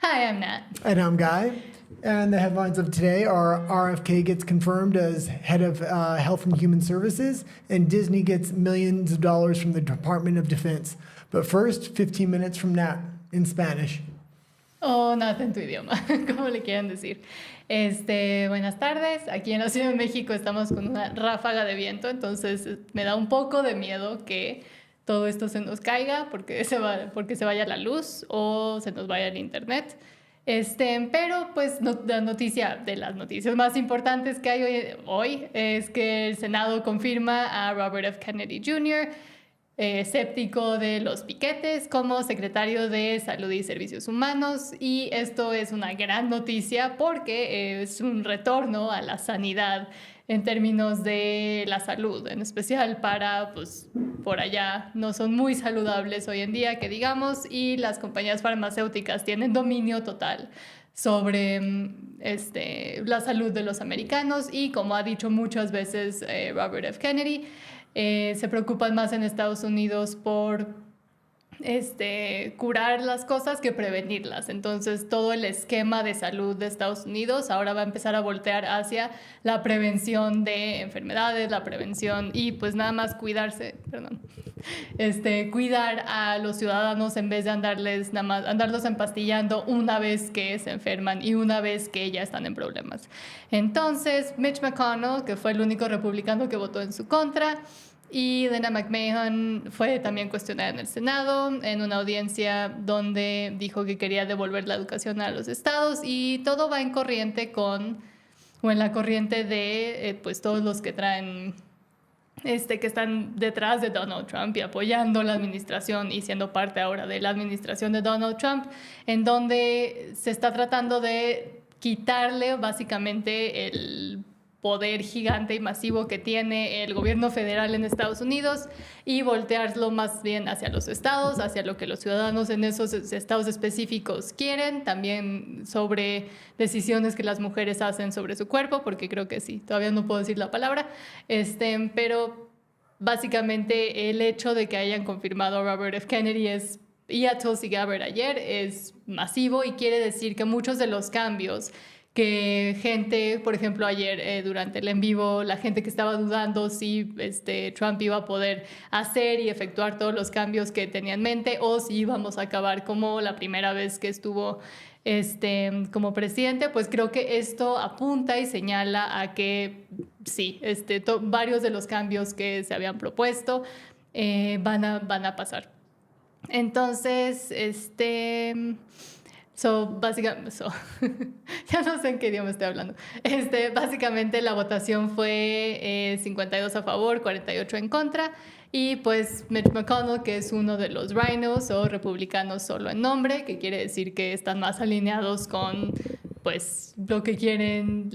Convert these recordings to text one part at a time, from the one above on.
Hi, I'm Nat. And I'm Guy. And the headlines of today are RFK gets confirmed as head of Health and Human Services, and Disney gets millions of dollars from the Department of Defense. But first, 15 minutes from Nat in Spanish. O Nat en tu idioma, como le quieran decir. Buenas tardes. Aquí en la Ciudad de México estamos con una ráfaga de viento, entonces me da un poco de miedo que todo esto se nos caiga porque se vaya la luz o se nos vaya el internet. Pero pues la noticia de las noticias más importantes que hay hoy es que el Senado confirma a Robert F. Kennedy Jr., escéptico de los piquetes, como secretario de Salud y Servicios Humanos, y esto es una gran noticia porque es un retorno a la sanidad en términos de la salud, en especial para, pues, por allá no son muy saludables hoy en día, que digamos, y las compañías farmacéuticas tienen dominio total sobre la salud de los americanos, y como ha dicho muchas veces Robert F. Kennedy, se preocupan más en Estados Unidos por curar las cosas que prevenirlas. Entonces todo el esquema de salud de Estados Unidos ahora va a empezar a voltear hacia la prevención de enfermedades, la prevención y pues nada más cuidarse, cuidar a los ciudadanos en vez de andarlos empastillando una vez que se enferman y una vez que ya están en problemas. Entonces Mitch McConnell, que fue el único republicano que votó en su contra, y Linda McMahon fue también cuestionada en el Senado en una audiencia donde dijo que quería devolver la educación a los estados, y todo va en la corriente de pues todos los que traen que están detrás de Donald Trump y apoyando la administración y siendo parte ahora de la administración de Donald Trump, en donde se está tratando de quitarle básicamente el poder gigante y masivo que tiene el gobierno federal en Estados Unidos y voltearlo más bien hacia los estados, hacia lo que los ciudadanos en esos estados específicos quieren, también sobre decisiones que las mujeres hacen sobre su cuerpo, porque creo que sí, todavía no puedo decir la palabra, pero básicamente el hecho de que hayan confirmado a Robert F. Kennedy y a Tulsi Gabbard ayer es masivo, y quiere decir que muchos de los cambios que gente, por ejemplo, ayer durante el en vivo, la gente que estaba dudando si Trump iba a poder hacer y efectuar todos los cambios que tenía en mente, o si íbamos a acabar como la primera vez que estuvo como presidente, pues creo que esto apunta y señala a que sí, varios de los cambios que se habían propuesto van a pasar. Entonces, básicamente, ya no sé en qué idioma estoy hablando. Básicamente la votación fue 52 a favor, 48 en contra, y pues Mitch McConnell, que es uno de los rhinos o republicanos solo en nombre, que quiere decir que están más alineados con pues lo que quieren,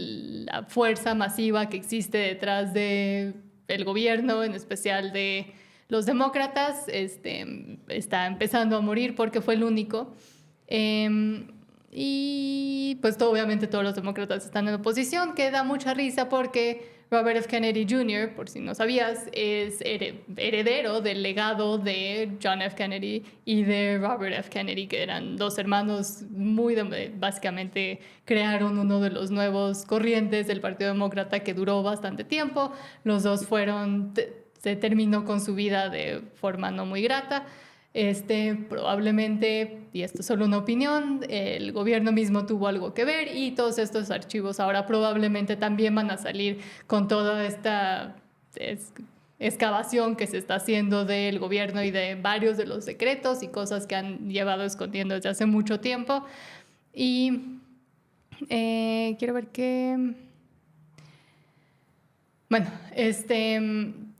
la fuerza masiva que existe detrás de el gobierno, en especial de los demócratas, está empezando a morir porque fue el único. Y pues obviamente todos los demócratas están en oposición, que da mucha risa porque Robert F. Kennedy Jr., por si no sabías, es heredero del legado de John F. Kennedy y de Robert F. Kennedy, que eran dos hermanos básicamente crearon uno de los nuevos corrientes del Partido Demócrata que duró bastante tiempo. Los dos se terminó con su vida de forma no muy grata. Probablemente, y esto es solo una opinión, el gobierno mismo tuvo algo que ver, y todos estos archivos ahora probablemente también van a salir con toda esta excavación que se está haciendo del gobierno y de varios de los secretos y cosas que han llevado escondiendo desde hace mucho tiempo. Y quiero ver qué... Bueno,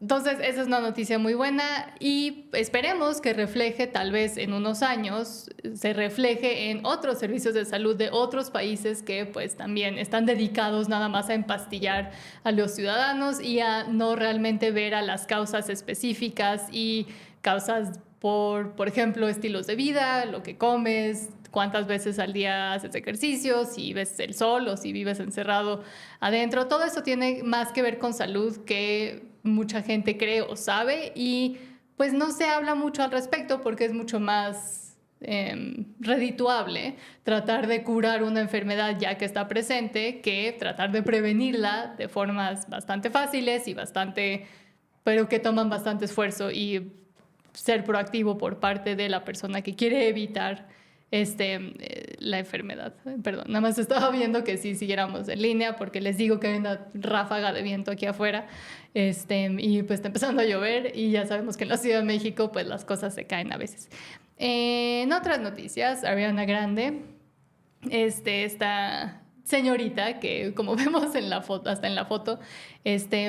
entonces esa es una noticia muy buena, y esperemos que refleje, tal vez en unos años, se refleje en otros servicios de salud de otros países que pues también están dedicados nada más a empastillar a los ciudadanos y a no realmente ver a las causas específicas y causas por ejemplo, estilos de vida, lo que comes, cuántas veces al día haces ejercicio, si ves el sol o si vives encerrado adentro. Todo eso tiene más que ver con salud que mucha gente cree o sabe, y pues no se habla mucho al respecto porque es mucho más redituable tratar de curar una enfermedad ya que está presente que tratar de prevenirla de formas bastante fáciles y pero que toman bastante esfuerzo y ser proactivo por parte de la persona que quiere evitar la enfermedad. Perdón, nada más estaba viendo que sí siguiéramos en línea porque les digo que hay una ráfaga de viento aquí afuera y pues está empezando a llover y ya sabemos que en la Ciudad de México pues las cosas se caen a veces. En otras noticias, Ariana Grande, esta señorita que como vemos en la foto, hasta en la foto,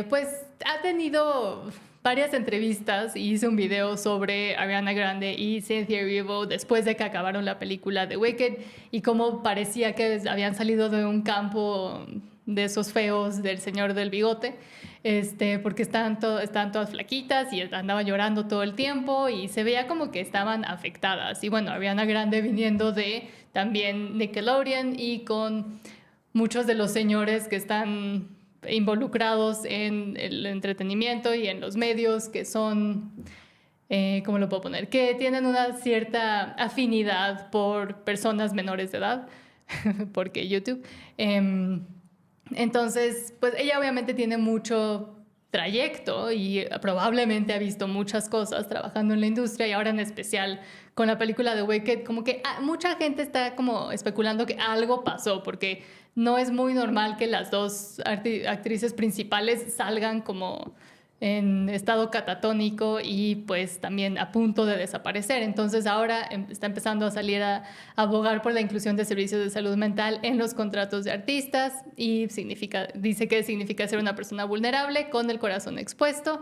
pues ha tenido varias entrevistas y hice un video sobre Ariana Grande y Cynthia Erivo después de que acabaron la película de Wicked y cómo parecía que habían salido de un campo de esos feos del señor del bigote, porque estaban todas flaquitas y andaban llorando todo el tiempo y se veía como que estaban afectadas. Y bueno, Ariana Grande viniendo de también Nickelodeon y con muchos de los señores que están involucrados en el entretenimiento y en los medios que son, ¿cómo lo puedo poner? Que tienen una cierta afinidad por personas menores de edad, porque YouTube. Entonces, pues ella obviamente tiene mucho trayecto y probablemente ha visto muchas cosas trabajando en la industria y ahora en especial con la película de Wicked, como que mucha gente está como especulando que algo pasó porque no es muy normal que las dos actrices principales salgan como en estado catatónico y pues también a punto de desaparecer. Entonces ahora está empezando a salir a abogar por la inclusión de servicios de salud mental en los contratos de artistas y dice que significa ser una persona vulnerable con el corazón expuesto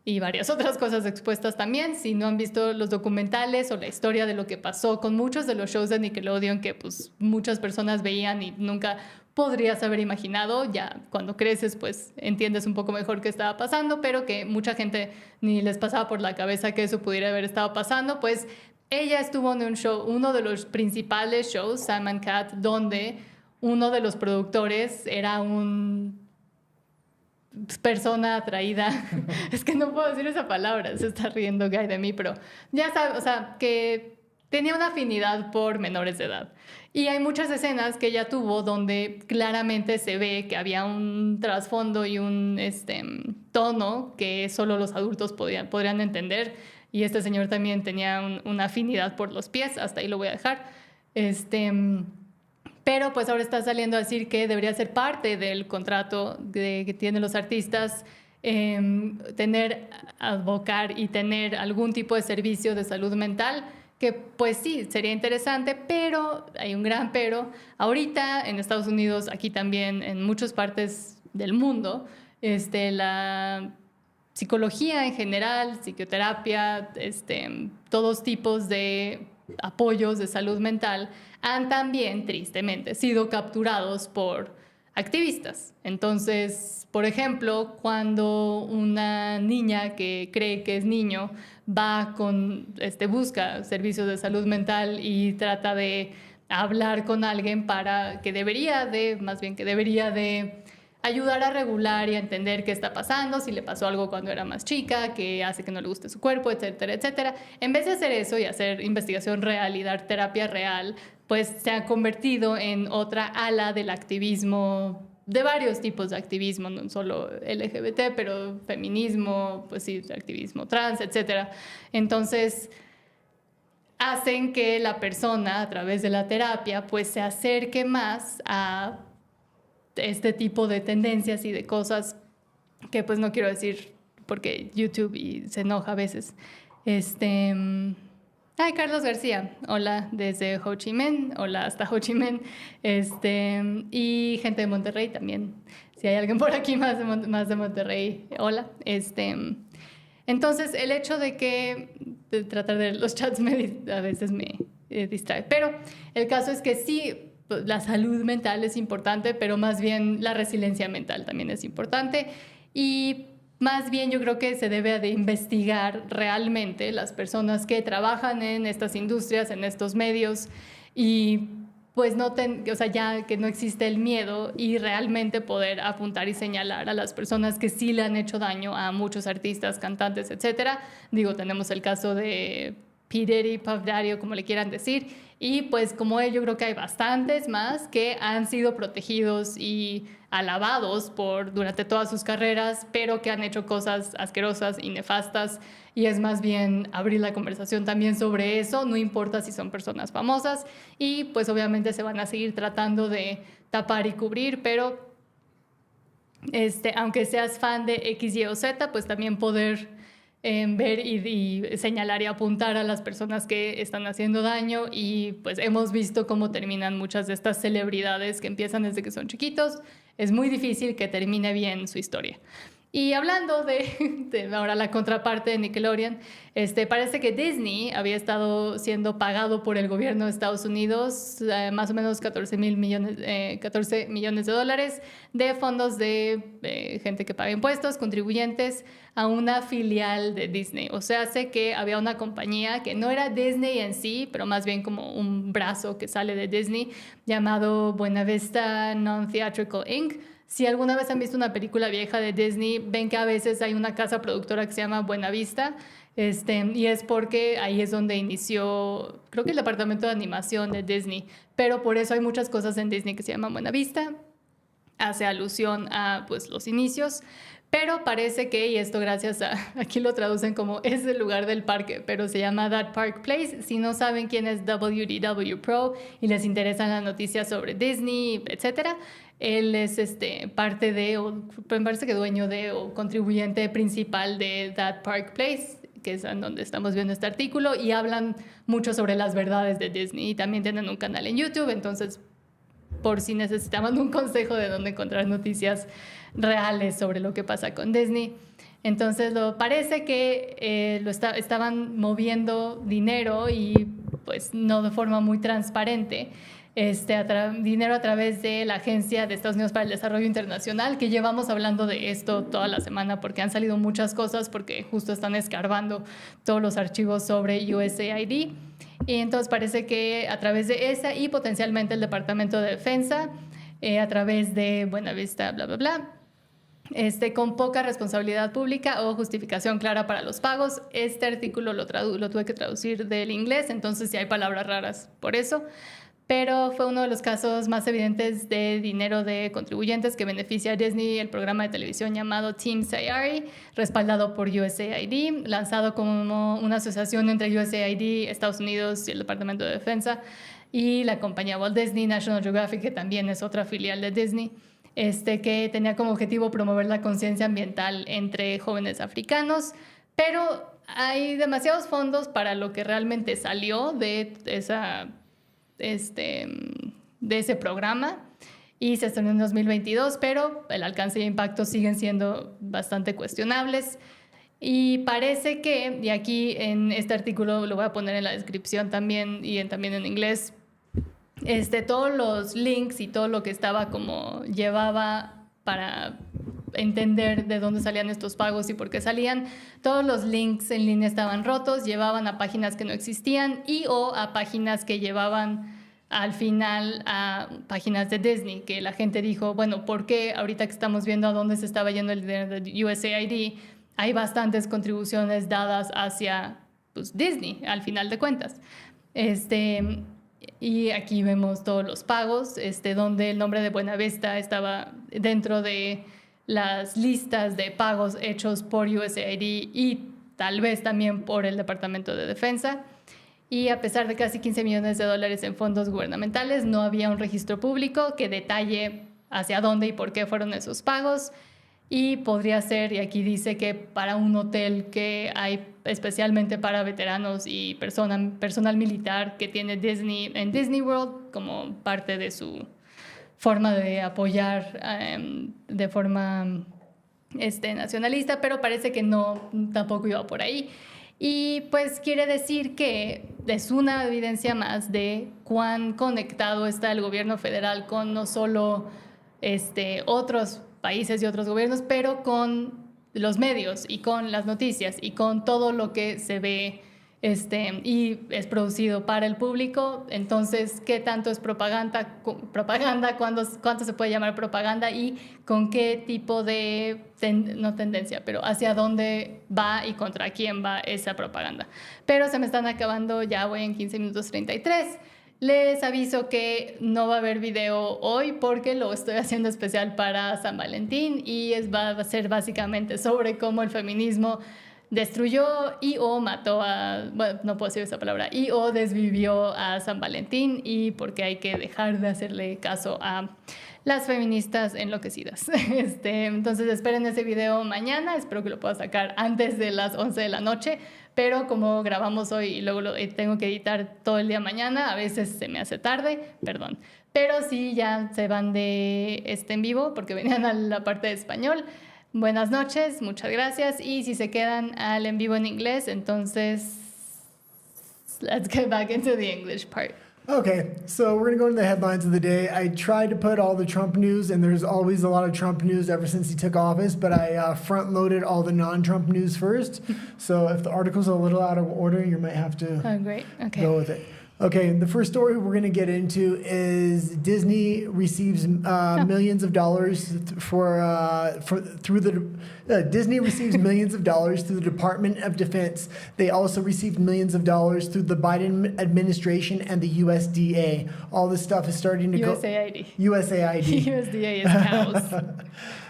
y varias otras cosas expuestas también. Si no han visto los documentales o la historia de lo que pasó con muchos de los shows de Nickelodeon que pues muchas personas veían y nunca podrías haber imaginado, ya cuando creces pues entiendes un poco mejor qué estaba pasando, pero que mucha gente ni les pasaba por la cabeza que eso pudiera haber estado pasando, pues ella estuvo en un show, uno de los principales shows, Sam and Cat, donde uno de los productores era un persona atraída, es que no puedo decir esa palabra, se está riendo Guy de mí, pero ya sabes, o sea, que tenía una afinidad por menores de edad. Y hay muchas escenas que ella tuvo donde claramente se ve que había un trasfondo y un tono que solo los adultos podrían entender. Y este señor también tenía una afinidad por los pies, hasta ahí lo voy a dejar. Pero pues ahora está saliendo a decir que debería ser parte del contrato que tienen los artistas advocar y tener algún tipo de servicio de salud mental, que pues sí, sería interesante, pero hay un gran pero. Ahorita en Estados Unidos, aquí también, en muchas partes del mundo, la psicología en general, psicoterapia, todos tipos de apoyos de salud mental han también, tristemente, sido capturados por activistas. Entonces, por ejemplo, cuando una niña que cree que es niño busca servicios de salud mental y trata de hablar con alguien que debería de ayudar a regular y a entender qué está pasando, si le pasó algo cuando era más chica, que hace que no le guste su cuerpo, etcétera, etcétera. En vez de hacer eso y hacer investigación real y dar terapia real, pues se ha convertido en otra ala del activismo, de varios tipos de activismo, no solo LGBT, pero feminismo, pues sí, activismo trans, etcétera. Entonces, hacen que la persona, a través de la terapia, pues se acerque más a este tipo de tendencias y de cosas que pues no quiero decir porque YouTube se enoja a veces. Carlos García, hola desde Ho Chi Minh, hola hasta Ho Chi Minh, y gente de Monterrey también, si hay alguien por aquí más de Monterrey, hola. Entonces el hecho de tratar de los chats a veces me distrae, pero el caso es que sí, la salud mental es importante, pero más bien la resiliencia mental también es importante y más bien yo creo que se debe de investigar realmente las personas que trabajan en estas industrias, en estos medios y pues ya que no existe el miedo y realmente poder apuntar y señalar a las personas que sí le han hecho daño a muchos artistas, cantantes, etcétera. Digo, tenemos el caso de P. Diddy, Puff Daddy o como le quieran decir. Y pues como él, yo creo que hay bastantes más que han sido protegidos y alabados durante todas sus carreras, pero que han hecho cosas asquerosas y nefastas. Y es más bien abrir la conversación también sobre eso, no importa si son personas famosas. Y pues obviamente se van a seguir tratando de tapar y cubrir, pero aunque seas fan de X, Y o Z, pues también poder ver y señalar y apuntar a las personas que están haciendo daño. Y pues hemos visto cómo terminan muchas de estas celebridades que empiezan desde que son chiquitos. Es muy difícil que termine bien su historia. Y hablando de ahora la contraparte de Nickelodeon, parece que Disney había estado siendo pagado por el gobierno de Estados Unidos más o menos 14 millones de dólares de fondos de gente que paga impuestos, contribuyentes, a una filial de Disney. O sea, sé que había una compañía que no era Disney en sí, pero más bien como un brazo que sale de Disney, llamado Buena Vista Non-Theatrical Inc. Si alguna vez han visto una película vieja de Disney, ven que a veces hay una casa productora que se llama Buena Vista, y es porque ahí es donde inició, creo que el departamento de animación de Disney, pero por eso hay muchas cosas en Disney que se llaman Buena Vista, hace alusión a pues los inicios. Pero parece que, y esto gracias a, aquí lo traducen como es el lugar del parque, pero se llama That Park Place. Si no saben quién es WDW Pro y les interesan las noticias sobre Disney, etcétera, él es parte de, o me parece que dueño de, o contribuyente principal de That Park Place, que es en donde estamos viendo este artículo, y hablan mucho sobre las verdades de Disney. Y también tienen un canal en YouTube, entonces por si necesitaban un consejo de dónde encontrar noticias reales sobre lo que pasa con Disney. Entonces parece que estaban moviendo dinero y pues no de forma muy transparente, dinero a través de la Agencia de Estados Unidos para el Desarrollo Internacional, que llevamos hablando de esto toda la semana porque han salido muchas cosas, porque justo están escarbando todos los archivos sobre USAID. Y entonces parece que a través de esa y potencialmente el Departamento de Defensa, a través de Buena Vista, bla, bla, bla, con poca responsabilidad pública o justificación clara para los pagos. Este artículo lo tuve que traducir del inglés, entonces sí hay palabras raras por eso. Pero fue uno de los casos más evidentes de dinero de contribuyentes que beneficia a Disney, el programa de televisión llamado Team Sayari, respaldado por USAID, lanzado como una asociación entre USAID, Estados Unidos y el Departamento de Defensa, y la compañía Walt Disney, National Geographic, que también es otra filial de Disney, que tenía como objetivo promover la conciencia ambiental entre jóvenes africanos, pero hay demasiados fondos para lo que realmente salió de ese programa, y se estrenó en 2022, pero el alcance y impacto siguen siendo bastante cuestionables. Y parece que, y aquí en este artículo lo voy a poner en la descripción también, y también en inglés, todos los links y todo lo que estaba como llevaba para entender de dónde salían estos pagos y por qué salían, todos los links en línea estaban rotos, llevaban a páginas que no existían o a páginas que llevaban al final a páginas de Disney, que la gente dijo, bueno, ¿por qué ahorita que estamos viendo a dónde se estaba yendo el dinero de USAID, hay bastantes contribuciones dadas hacia pues, Disney, al final de cuentas? Y aquí vemos todos los pagos, donde el nombre de Buena Vista estaba dentro de las listas de pagos hechos por USAID y tal vez también por el Departamento de Defensa. Y a pesar de casi 15 millones de dólares en fondos gubernamentales, no había un registro público que detalle hacia dónde y por qué fueron esos pagos. Y podría ser, y aquí dice que para un hotel que hay especialmente para veteranos y personal militar que tiene Disney en Disney World como parte de su forma de apoyar de forma nacionalista, pero parece que no, tampoco iba por ahí. Y pues quiere decir que es una evidencia más de cuán conectado está el gobierno federal con no solo otros países y otros gobiernos, pero con los medios y con las noticias y con todo lo que se ve y es producido para el público. Entonces, ¿qué tanto es propaganda? ¿Cuánto se puede llamar propaganda? Y con qué tipo de, no tendencia, pero hacia dónde va y contra quién va esa propaganda. Pero se me están acabando, ya voy en 15 minutos 33. Les aviso que no va a haber video hoy porque lo estoy haciendo especial para San Valentín y va a ser básicamente sobre cómo el feminismo destruyó o mató bueno, no puedo decir esa palabra, o desvivió a San Valentín y porque hay que dejar de hacerle caso a las feministas enloquecidas. Entonces esperen ese video mañana, espero que lo pueda sacar antes de las 11 de la noche, pero como grabamos hoy y luego tengo que editar todo el día mañana, a veces se me hace tarde, perdón. Pero sí, ya se van de en vivo porque venían a la parte de español. Buenas noches, muchas gracias. Y si se quedan al en vivo en inglés, entonces let's get back into the English part. Okay, so we're going to go into the headlines of the day. I tried to put all the Trump news, and there's always a lot of Trump news ever since he took office, but I front-loaded all the non-Trump news first. So if the article's a little out of order, you might have to go with it. Okay, the first story we're going to get into is Disney receives millions of dollars Disney receives millions of dollars through the Department of Defense. They also received millions of dollars through the Biden administration and the USDA. All this stuff is starting to USAID. USAID. USDA is cows.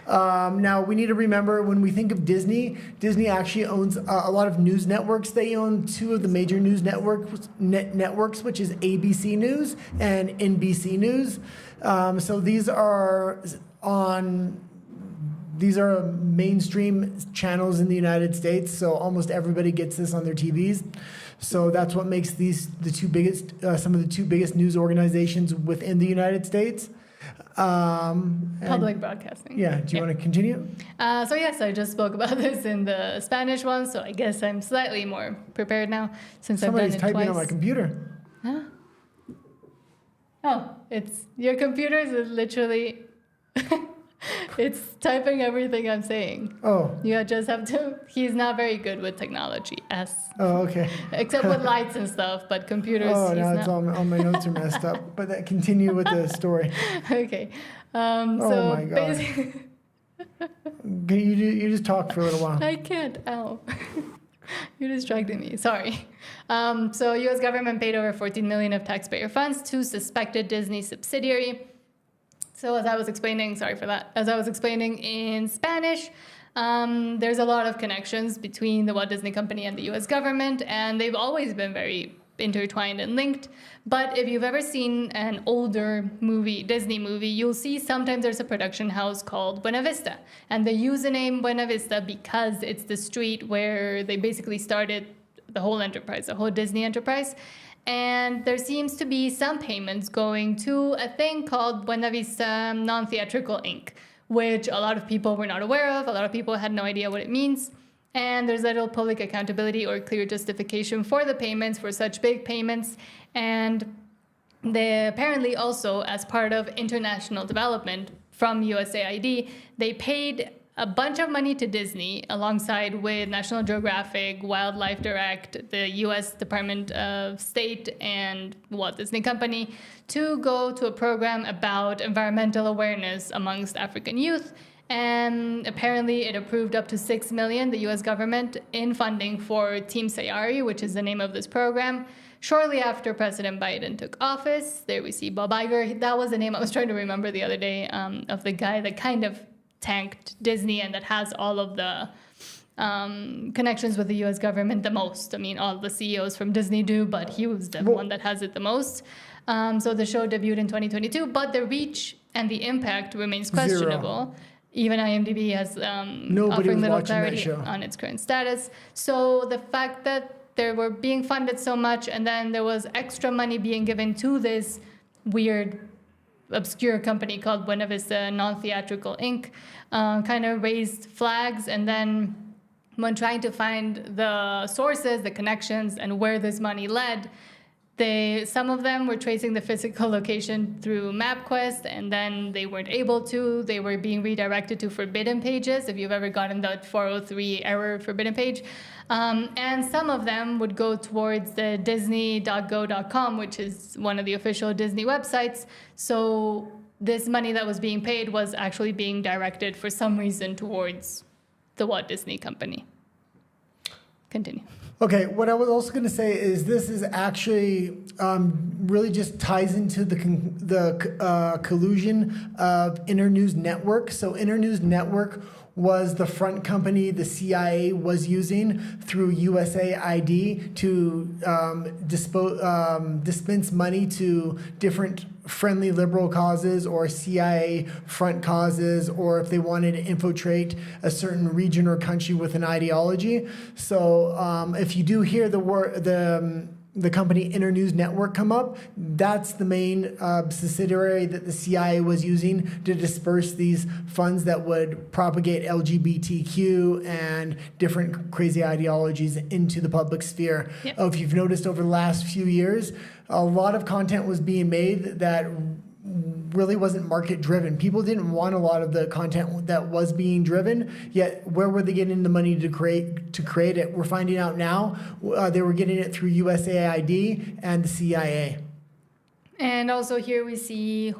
Now, we need to remember when we think of Disney, Disney actually owns a lot of news networks. They own two of the major news networks, which is ABC News and NBC News. So these are mainstream channels in the United States. So almost everybody gets this on their TVs. So that's what makes these some of the two biggest news organizations within the United States. Public broadcasting. Yeah. Do you want to continue? So yes, I just spoke about this in the Spanish one, so I guess I'm slightly more prepared now since Somebody's I've done it typing twice. on my computer. Huh? Oh, it's your computer is literally it's typing everything I'm saying. Oh. You just have to. He's not very good with technology, Oh, okay. except with lights and stuff. But computers. Oh, now it's all my notes are messed up. But continue with the story. Okay. Oh So my God. basically, You just talk for a little while. I can't. Ow. You're distracting me. Sorry. So U.S. government paid over $14 million of taxpayer funds to suspected Disney subsidiary. So as I was explaining, sorry for that, as I was explaining in Spanish, there's a lot of connections between the Walt Disney Company and the U.S. government, and they've always been very intertwined and linked. But if you've ever seen an older Disney movie, you'll see sometimes there's a production house called Buena Vista. And they use the name Buena Vista because it's the street where they basically started the whole enterprise, the whole Disney enterprise. And there seems to be some payments going to a thing called Buena Vista Non-Theatrical Inc., which a lot of people were not aware of. A lot of people had no idea what it means. And there's little public accountability or clear justification for the payments, for such big payments. And they apparently also, as part of international development from USAID, they paid a bunch of money to Disney alongside with National Geographic, Wildlife Direct, the U.S. Department of State, and Walt Disney Company to go to a program about environmental awareness amongst African youth. And apparently it approved up to $6 million, the U.S. government, in funding for Team Sayari, which is the name of this program. Shortly after President Biden took office, there we see Bob Iger. That was the name I was trying to remember the other day of the guy that kind of tanked Disney and that has all of the connections with the U.S. government the most. I mean, all the CEOs from Disney do, but he was the one that has it the most. So the show debuted in 2022, but the reach and the impact remains questionable. 0. Even IMDb has offering little clarity on its current status. So the fact that they were being funded so much and then there was extra money being given to this weird, obscure company called Buena Vista Non-Theatrical Inc. Kind of raised flags. And then when trying to find the sources, the connections, and where this money led, Some of them were tracing the physical location through MapQuest, and then they weren't able to. They were being redirected to forbidden pages, if you've ever gotten that 403 error forbidden page. And some of them would go towards the disney.go.com, which is one of the official Disney websites. So this money that was being paid was actually being directed for some reason towards the Walt Disney Company. Continue. Okay, what I was also going to say is this is actually really just ties into the collusion of Internews Network. So Internews Network was the front company the CIA was using through USAID to dispense money to different friendly liberal causes or CIA front causes, or if they wanted to infiltrate a certain region or country with an ideology. So if you do hear the company Internews Network come up, that's the main subsidiary that the CIA was using to disperse these funds that would propagate LGBTQ and different crazy ideologies into the public sphere. Yep. If you've noticed over the last few years, a lot of content was being made that really wasn't market driven. People didn't want a lot of the content that was being driven, yet where were they getting the money to create it? We're finding out now they were getting it through USAID and the CIA. And also here we see,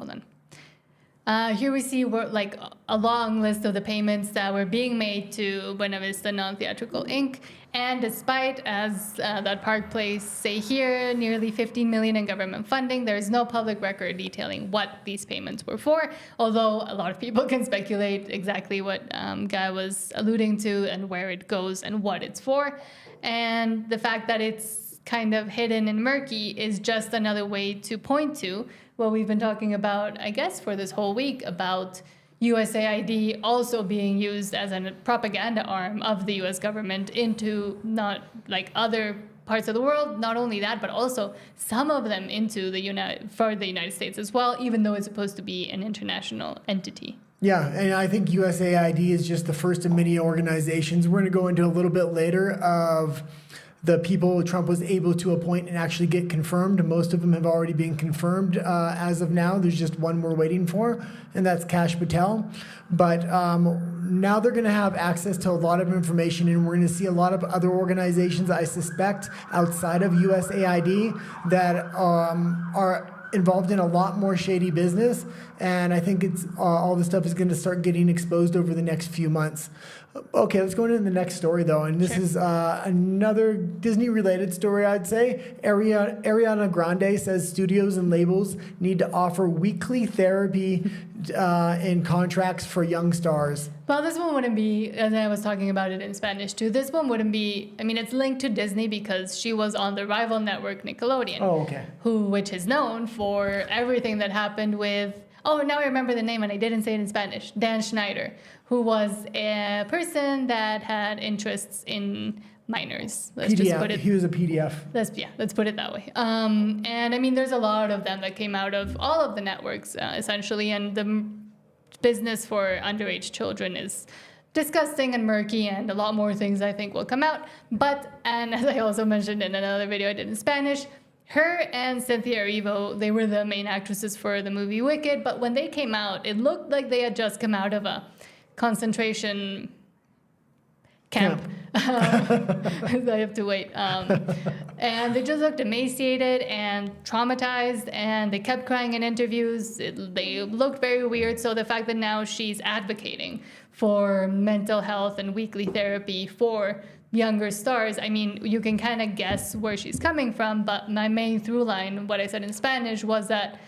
here we see like a long list of the payments that were being made to Buena Vista Non-Theatrical Inc. And despite, as that Park Place say here, nearly $15 million in government funding, there is no public record detailing what these payments were for, although a lot of people can speculate exactly what Guy was alluding to and where it goes and what it's for. And the fact that it's kind of hidden and murky is just another way to point to what we've been talking about, I guess, for this whole week, about USAID also being used as a propaganda arm of the US government into not like other parts of the world. Not only that, but also some of them into the United States as well, even though it's supposed to be an international entity. Yeah, and I think USAID is just the first of many organizations. We're going to go into a little bit later of the people Trump was able to appoint and actually get confirmed. Most of them have already been confirmed as of now. There's just one we're waiting for, and that's Kash Patel. But now they're going to have access to a lot of information, and we're going to see a lot of other organizations, I suspect, outside of USAID that are involved in a lot more shady business. And I think it's all this stuff is going to start getting exposed over the next few months. Okay, let's go into the next story, though. And this is another Disney-related story, I'd say. Ariana Grande says studios and labels need to offer weekly therapy in contracts for young stars. Well, this one wouldn't be, and I was talking about it in Spanish too, this one wouldn't be, I mean, it's linked to Disney because she was on the rival network Nickelodeon. Oh, okay. Which is known for everything that happened with, oh, now I remember the name and I didn't say it in Spanish, Dan Schneider, who was a person that had interests in minors. Let's just put it. He was a PDF. Let's put it that way. And I mean, there's a lot of them that came out of all of the networks, essentially, and the business for underage children is disgusting and murky, and a lot more things I think will come out. But, and as I also mentioned in another video I did in Spanish, her and Cynthia Erivo, they were the main actresses for the movie Wicked, but when they came out, it looked like they had just come out of a concentration camp. I have to wait. And they just looked emaciated and traumatized, and they kept crying in interviews. They looked very weird. So the fact that now she's advocating for mental health and weekly therapy for younger stars, I mean, you can kind of guess where she's coming from, but my main through line, what I said in Spanish, was that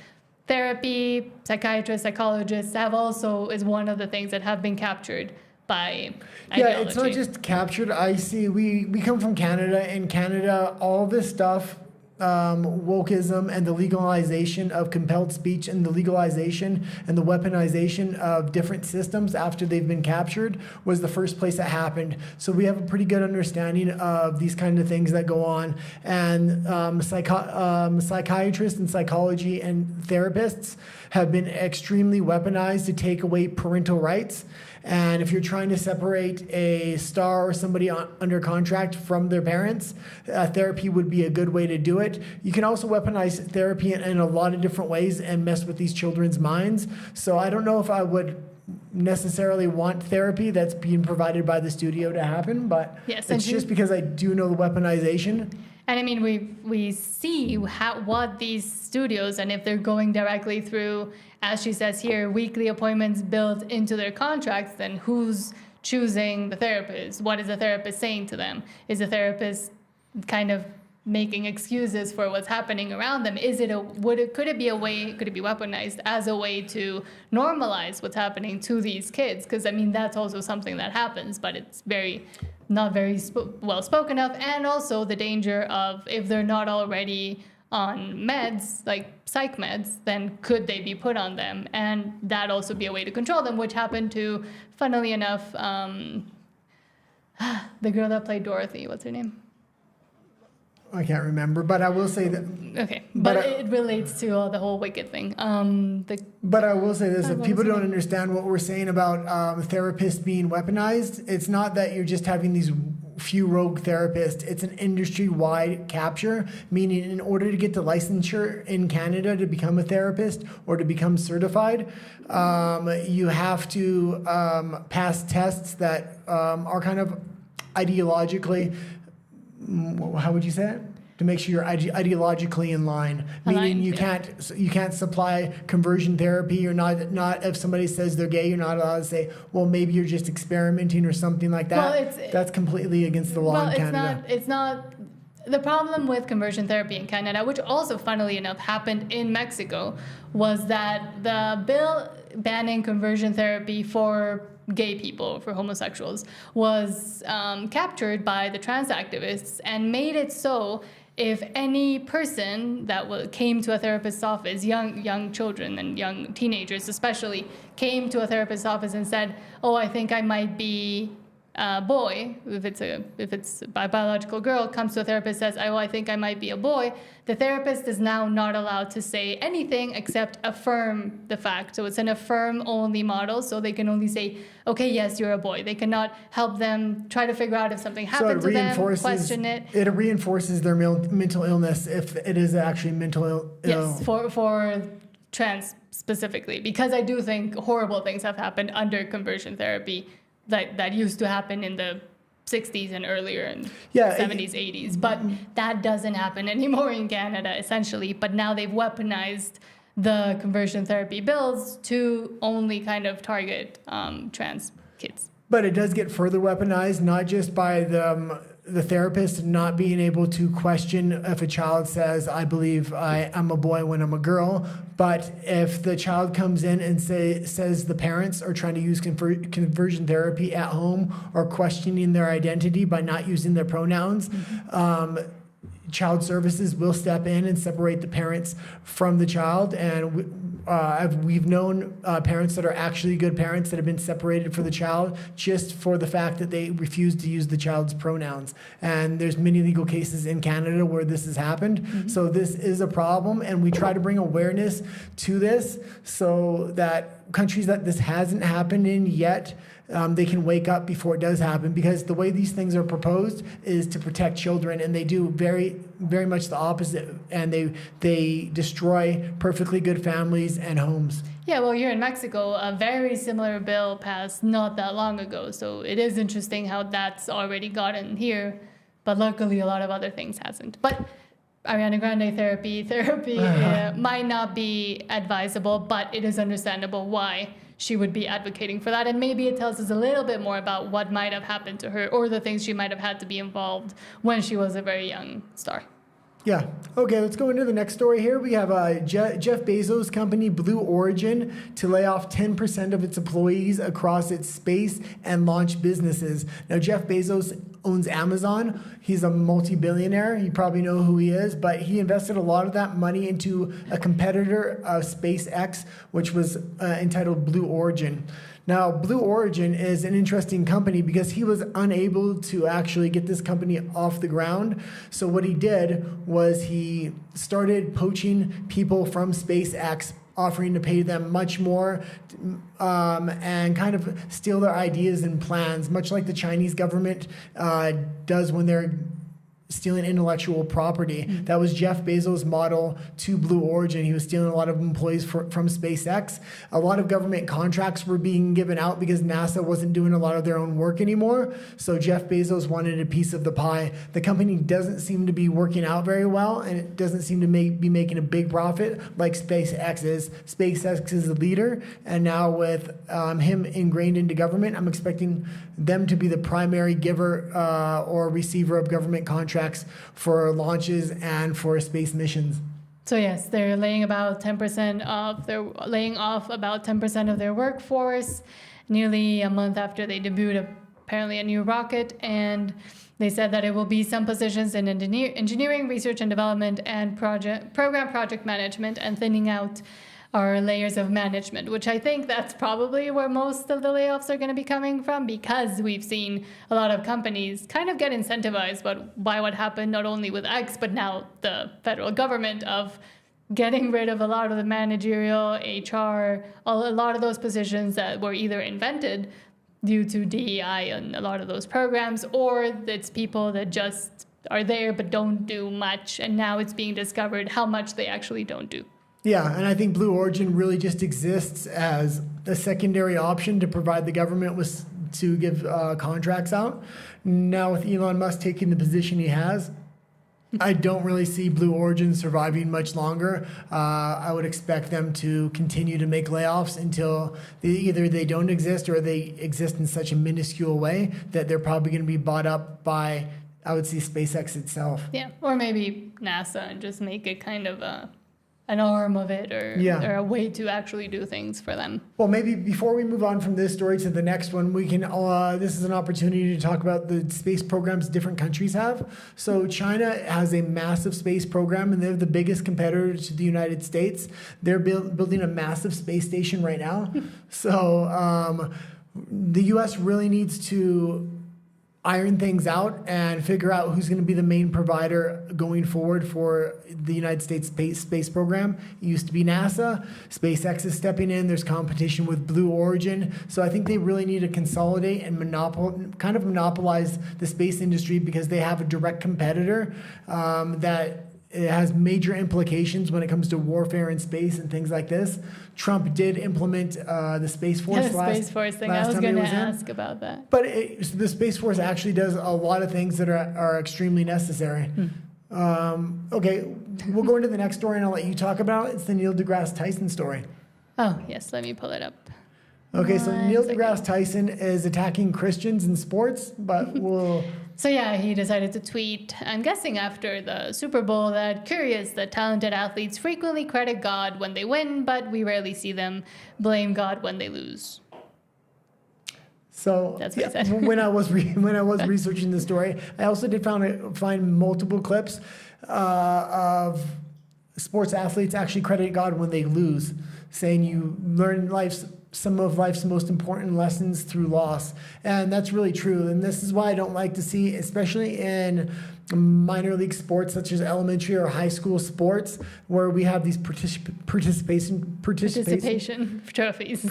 therapy, psychiatrists, psychologists is one of the things that have been captured by ideology. Yeah, it's not just captured. I see, we come from Canada. In Canada, all this stuff, wokeism and the legalization of compelled speech and the legalization and the weaponization of different systems after they've been captured was the first place that happened. So we have a pretty good understanding of these kind of things that go on. And psychiatrists and psychology and therapists have been extremely weaponized to take away parental rights. And if you're trying to separate a star or somebody under contract from their parents, therapy would be a good way to do it. You can also weaponize therapy in a lot of different ways and mess with these children's minds. So I don't know if I would necessarily want therapy that's being provided by the studio to happen, but yes, it's just because I do know the weaponization. And I mean, we see what these studios, and if they're going directly through, as she says here, weekly appointments built into their contracts, then who's choosing the therapist? What is the therapist saying to them? Is the therapist kind of making excuses for what's happening around them? Could it be weaponized as a way to normalize what's happening to these kids? Because I mean, that's also something that happens, but it's not very well spoken of. And also the danger of, if they're not already on meds, like psych meds, then could they be put on them? And that also be a way to control them, which happened to, funnily enough, the girl that played Dorothy, what's her name? I can't remember, but I will say that. Okay, but it relates to the whole Wicked thing. But I will say this: if people don't understand what we're saying about therapists being weaponized, it's not that you're just having these few rogue therapists. It's an industry-wide capture, meaning in order to get the licensure in Canada to become a therapist or to become certified, you have to pass tests that are kind of ideologically. How would you say it? To make sure you're ideologically in line, meaning you can't supply conversion therapy. You're not if somebody says they're gay, you're not allowed to say, well, maybe you're just experimenting or something like that. Well, that's completely against the law in Canada. It's not. The problem with conversion therapy in Canada, which also, funnily enough, happened in Mexico, was that the bill banning conversion therapy for gay people, for homosexuals, was captured by the trans activists and made it so if any person that came to a therapist's office, young children and young teenagers especially, came to a therapist's office and said, oh, I think I might be a boy, if it's a biological girl, comes to a therapist, says, oh, I think I might be a boy, the therapist is now not allowed to say anything except affirm the fact. So it's an affirm-only model, so they can only say, okay, yes, you're a boy. They cannot help them try to figure out if something happened to them, question it. It reinforces their mental illness if it is actually mental illness. Yes, for trans specifically, because I do think horrible things have happened under conversion therapy that used to happen in the 60s and earlier in 70s, 80s. But that doesn't happen anymore in Canada, essentially. But now they've weaponized the conversion therapy bills to only kind of target trans kids. But it does get further weaponized, not just by the therapist not being able to question if a child says, I believe I'm a boy when I'm a girl, but if the child comes in and says the parents are trying to use conversion therapy at home or questioning their identity by not using their pronouns, child services will step in and separate the parents from the child. And we've known parents that are actually good parents that have been separated for the child just for the fact that they refuse to use the child's pronouns. And there's many legal cases in Canada where this has happened. Mm-hmm. So this is a problem, and we try to bring awareness to this so that countries that this hasn't happened in yet, they can wake up before it does happen, because the way these things are proposed is to protect children, and they do very, very much the opposite, and they destroy perfectly good families and homes. Yeah, well, here in Mexico, a very similar bill passed not that long ago, so it is interesting how that's already gotten here, but luckily a lot of other things hasn't. But Ariana Grande therapy might not be advisable, but it is understandable why she would be advocating for that. And maybe it tells us a little bit more about what might have happened to her or the things she might have had to be involved when she was a very young star. Yeah. Okay, let's go into the next story here. We have Jeff Bezos' company, Blue Origin, to lay off 10% of its employees across its space and launch businesses. Now, Jeff Bezos owns Amazon. He's a multi-billionaire. You probably know who he is, but he invested a lot of that money into a competitor of SpaceX, which was entitled Blue Origin. Now, Blue Origin is an interesting company because he was unable to actually get this company off the ground. So what he did was he started poaching people from SpaceX offering to pay them much more and kind of steal their ideas and plans, much like the Chinese government does when they're stealing intellectual property. That was Jeff Bezos' model to Blue Origin. He was stealing a lot of employees from SpaceX. A lot of government contracts were being given out because NASA wasn't doing a lot of their own work anymore. So Jeff Bezos wanted a piece of the pie. The company doesn't seem to be working out very well, and it doesn't seem to be making a big profit like SpaceX is. SpaceX is the leader, and now with him ingrained into government, I'm expecting them to be the primary giver or receiver of government contracts for launches and for space missions. So yes, they're laying off about 10% of their workforce, nearly a month after they debuted apparently a new rocket, and they said that it will be some positions in engineering, research and development, and program project management, and thinning out our layers of management, which I think that's probably where most of the layoffs are going to be coming from, because we've seen a lot of companies kind of get incentivized by what happened not only with X, but now the federal government, of getting rid of a lot of the managerial, HR, a lot of those positions that were either invented due to DEI and a lot of those programs, or it's people that just are there but don't do much, and now it's being discovered how much they actually don't do. Yeah, and I think Blue Origin really just exists as a secondary option to provide the government with to give contracts out. Now with Elon Musk taking the position he has, I don't really see Blue Origin surviving much longer. I would expect them to continue to make layoffs until either they don't exist or they exist in such a minuscule way that they're probably going to be bought up by, I would see, SpaceX itself. Yeah, or maybe NASA, and just make it kind of an arm of it, or a way to actually do things for them. Well, maybe before we move on from this story to the next one, we can. This is an opportunity to talk about the space programs different countries have. So China has a massive space program, and they're the biggest competitor to the United States. They're building a massive space station right now. So the U.S. really needs to iron things out and figure out who's going to be the main provider going forward for the United States space program. It used to be NASA. SpaceX is stepping in. There's competition with Blue Origin. So I think they really need to consolidate and monopolize the space industry, because they have a direct competitor that it has major implications when it comes to warfare in space and things like this. Trump did implement the Space Force Space Force thing. I was going to ask about that. But the Space Force actually does a lot of things that are extremely necessary. Okay, we'll go into the next story, and I'll let you talk about it. It's the Neil deGrasse Tyson story. Oh, yes, let me pull it up. Okay, so Neil deGrasse Tyson is attacking Christians in sports, but we'll... So yeah, he decided to tweet, I'm guessing after the Super Bowl, that curious that talented athletes frequently credit God when they win, but we rarely see them blame God when they lose. So that's what he said. when I was researching the story, I also did find multiple clips of sports athletes actually credit God when they lose, saying you learn some of life's most important lessons through loss. And that's really true. And this is why I don't like to see, especially in minor league sports such as elementary or high school sports, where we have these participation trophies.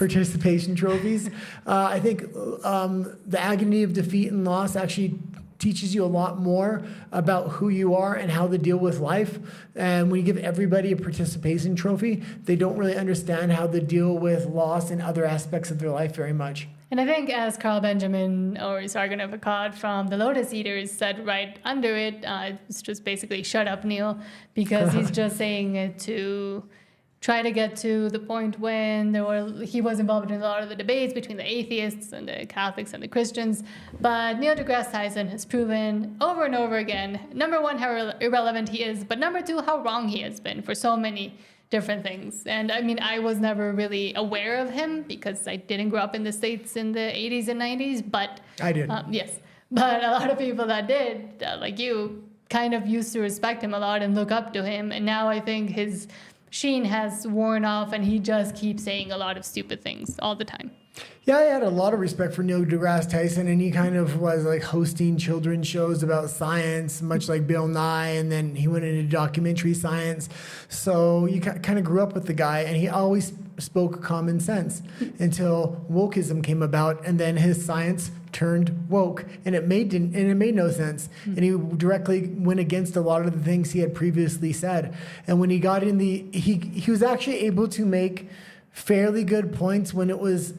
I think the agony of defeat and loss actually teaches you a lot more about who you are and how to deal with life. And when you give everybody a participation trophy, they don't really understand how to deal with loss and other aspects of their life very much. And I think, as Carl Benjamin or Sargon of Akkad from the Lotus Eaters said right under it, it's just basically shut up, Neil, because he's just saying it to try to get to the point when he was involved in a lot of the debates between the atheists and the Catholics and the Christians. But Neil deGrasse Tyson has proven over and over again, number one, how irrelevant he is, but number two, how wrong he has been for so many different things. And I mean, I was never really aware of him because I didn't grow up in the States in the 80s and 90s, but I did. Yes. But a lot of people that did, like you, kind of used to respect him a lot and look up to him. And now I think his sheen has worn off, and he just keeps saying a lot of stupid things all the time. Yeah, I had a lot of respect for Neil deGrasse Tyson, and he kind of was like hosting children's shows about science, much like Bill Nye, and then he went into documentary science. So you kind of grew up with the guy, and he always spoke common sense until wokeism came about, and then his science turned woke, and it made no sense. And he directly went against a lot of the things he had previously said. And when he got in he was actually able to make fairly good points when it was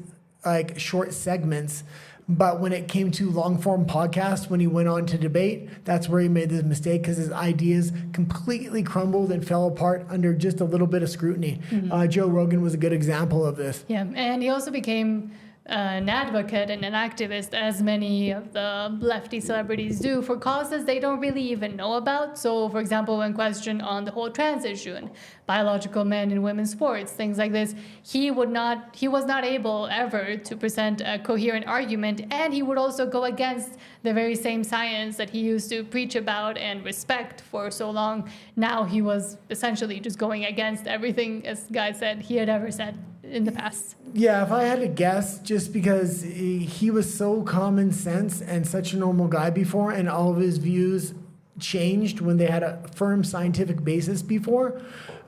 like short segments, but when it came to long form podcasts, when he went on to debate, that's where he made this mistake, because his ideas completely crumbled and fell apart under just a little bit of scrutiny. Joe Rogan was a good example of this. Yeah, and he also became an advocate and an activist, as many of the lefty celebrities do, for causes they don't really even know about. So, for example, when questioned on the whole trans issue and biological men in women's sports, things like this, he was not able ever to present a coherent argument, and he would also go against the very same science that he used to preach about and respect for so long. Now he was essentially just going against everything, as Guy said, he had ever said in the past. Yeah, if I had to guess, just because he was so common sense and such a normal guy before, and all of his views changed when they had a firm scientific basis before.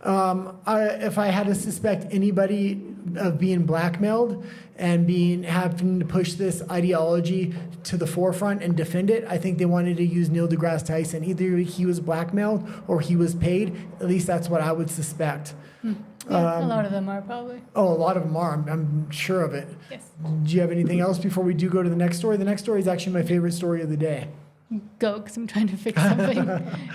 If I had to suspect anybody of being blackmailed and having to push this ideology to the forefront and defend it, I think they wanted to use Neil deGrasse Tyson. Either he was blackmailed or he was paid. At least that's what I would suspect. Yeah, a lot of them are probably. Oh, a lot of them are. I'm sure of it. Yes. Do you have anything else before we do go to the next story? The next story is actually my favorite story of the day. Go, because I'm trying to fix something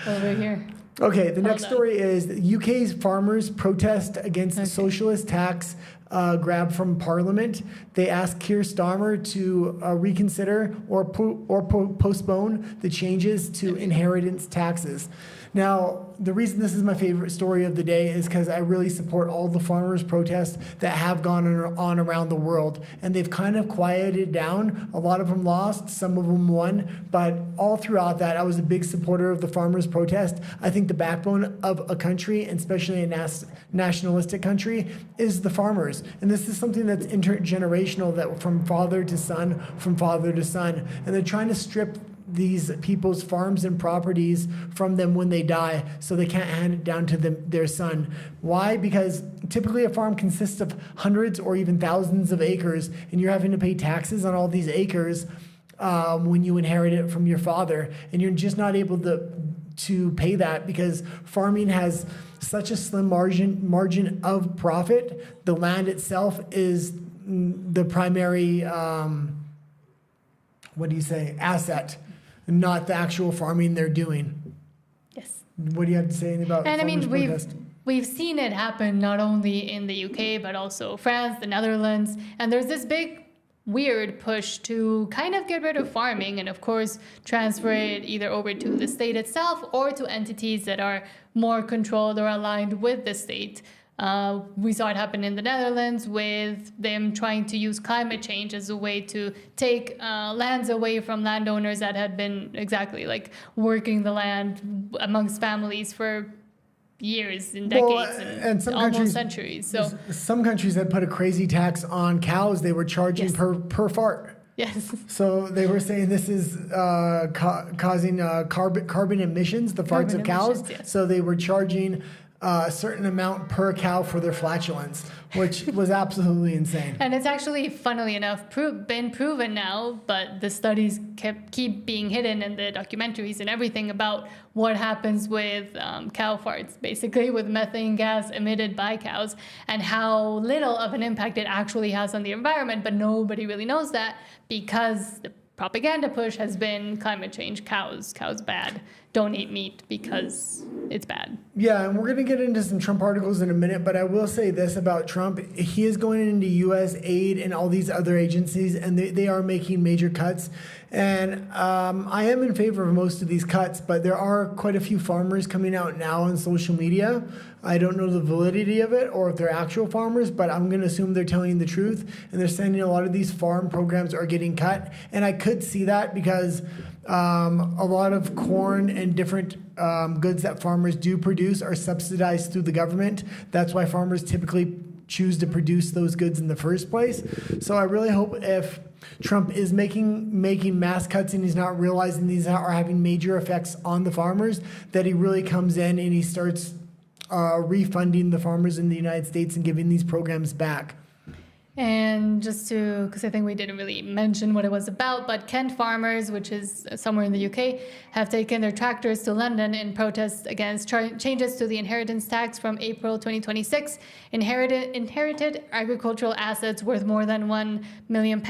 over here. Okay, the next story is UK's farmers protest against the socialist tax grab from Parliament. They ask Keir Starmer to reconsider or postpone the changes to inheritance taxes. Now, the reason this is my favorite story of the day is because I really support all the farmers' protests that have gone on around the world. And they've kind of quieted down. A lot of them lost, some of them won. But all throughout that, I was a big supporter of the farmers' protest. I think the backbone of a country, and especially a nationalistic country, is the farmers. And this is something that's intergenerational, that from father to son, from father to son. And they're trying to strip these people's farms and properties from them when they die, so they can't hand it down to their son. Why? Because typically a farm consists of hundreds or even thousands of acres, and you're having to pay taxes on all these acres when you inherit it from your father, and you're just not able to pay that because farming has such a slim margin of profit. The land itself is the primary asset, not the actual farming they're doing. Yes. What do you have to say about and farmers' protest? We've seen it happen not only in the UK, but also France, the Netherlands. And there's this big, weird push to kind of get rid of farming and, of course, transfer it either over to the state itself or to entities that are more controlled or aligned with the state. We saw it happen in the Netherlands with them trying to use climate change as a way to take lands away from landowners that had been exactly like working the land amongst families for years and decades and some almost centuries. So some countries had put a crazy tax on cows. They were charging per fart. Yes. So they were saying this is causing carbon emissions, the farts of cows. Yes. So they were charging a certain amount per cow for their flatulence, which was absolutely insane. And it's actually, funnily enough, been proven now, but the studies keep being hidden in the documentaries and everything about what happens with cow farts, basically with methane gas emitted by cows, and how little of an impact it actually has on the environment. But nobody really knows that because the propaganda push has been climate change, cows bad, don't eat meat because it's bad. Yeah, and we're going to get into some Trump articles in a minute, but I will say this about Trump. He is going into U.S. aid and all these other agencies, and they are making major cuts. And I am in favor of most of these cuts, but there are quite a few farmers coming out now on social media. I don't know the validity of it or if they're actual farmers, but I'm going to assume they're telling the truth. And they're saying a lot of these farm programs are getting cut. And I could see that because a lot of corn and different goods that farmers do produce are subsidized through the government. That's why farmers typically choose to produce those goods in the first place. So I really hope if Trump is making mass cuts and he's not realizing these are having major effects on the farmers, that he really comes in and he starts refunding the farmers in the United States and giving these programs back. And just to, because I think we didn't really mention what it was about, but Kent farmers, which is somewhere in the UK, have taken their tractors to London in protest against changes to the inheritance tax from April 2026. Inherited agricultural assets worth more than £1 million,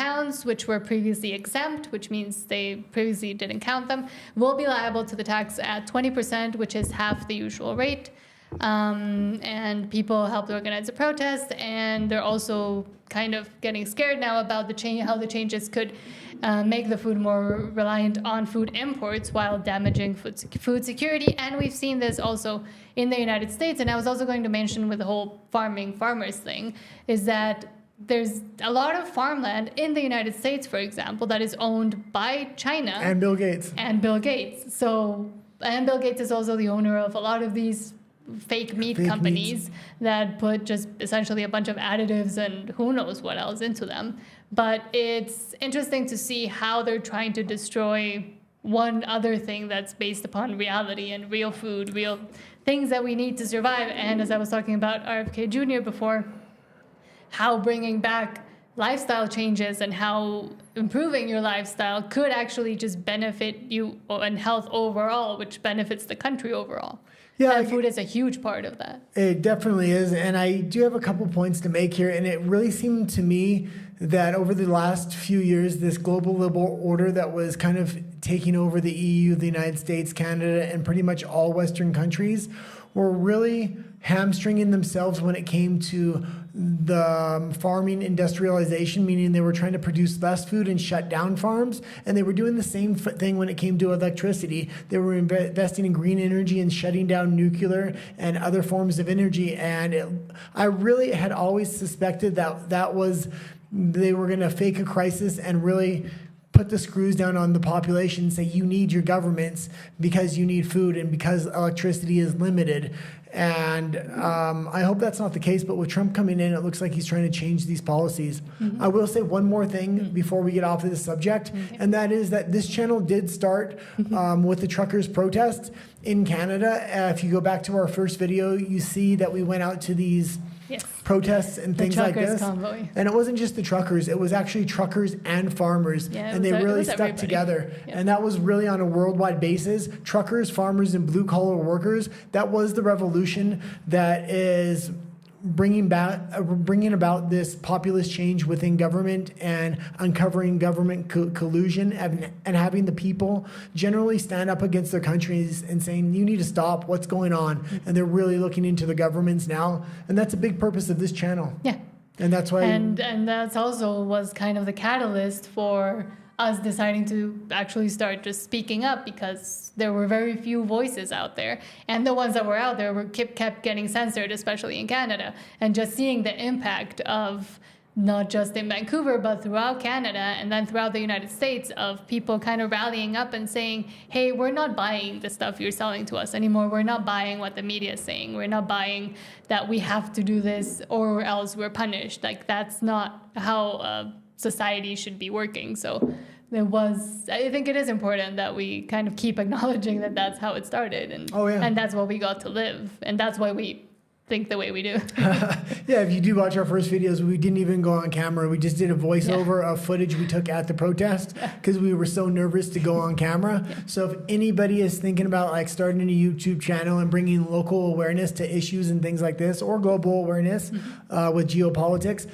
which were previously exempt, which means they previously didn't count them, will be liable to the tax at 20%, which is half the usual rate. And people helped organize a protest, and they're also kind of getting scared now about how the changes could make the food more reliant on food imports while damaging food security. And we've seen this also in the United States. And I was also going to mention with the whole farmers thing is that there's a lot of farmland in the United States, for example, that is owned by China. And Bill Gates. And Bill Gates. And Bill Gates is also the owner of a lot of these fake meat companies that put just essentially a bunch of additives and who knows what else into them. But it's interesting to see how they're trying to destroy one other thing that's based upon reality and real food, real things that we need to survive. And as I was talking about RFK Jr. before, how bringing back lifestyle changes and how improving your lifestyle could actually just benefit you and health overall, which benefits the country overall. Yeah, and food is a huge part of that. It definitely is. And I do have a couple points to make here. And it really seemed to me that over the last few years, this global liberal order that was kind of taking over the EU, the United States, Canada, and pretty much all Western countries were really hamstringing themselves when it came to the farming industrialization, meaning they were trying to produce less food and shut down farms. And they were doing the same thing when it came to electricity. They were investing in green energy and shutting down nuclear and other forms of energy. And I really had always suspected that they were going to fake a crisis and really put the screws down on the population and say, you need your governments because you need food and because electricity is limited. And I hope that's not the case, but with Trump coming in, it looks like he's trying to change these policies. I will say one more thing before we get off of this subject, and that is that this channel did start with the truckers' protest in Canada. If you go back to our first video, you see that we went out to these protests and things like this. Convoy. And it wasn't just the truckers, it was actually truckers and farmers. And they really stuck together. And that was really on a worldwide basis. Truckers, farmers, and blue collar workers, that was the revolution that is bringing about this populist change within government and uncovering government collusion and having the people generally stand up against their countries and saying, you need to stop, what's going on? And they're really looking into the governments now. And that's a big purpose of this channel. Yeah. And that's why... And that's also was kind of the catalyst for us deciding to actually start just speaking up, because there were very few voices out there, and the ones that were out there kept getting censored, especially in Canada. And just seeing the impact of not just in Vancouver, but throughout Canada and then throughout the United States, of people kind of rallying up and saying, hey, we're not buying the stuff you're selling to us anymore. We're not buying what the media is saying. We're not buying that we have to do this or else we're punished. Like, that's not how society should be working. So I think it is important that we kind of keep acknowledging that that's how it started, and and that's what we got to live, and that's why we think the way we do. Yeah, if you do watch our first videos, we didn't even go on camera. We just did a voiceover of footage we took at the protest because we were so nervous to go on camera. So if anybody is thinking about like starting a YouTube channel and bringing local awareness to issues and things like this, or global awareness with geopolitics,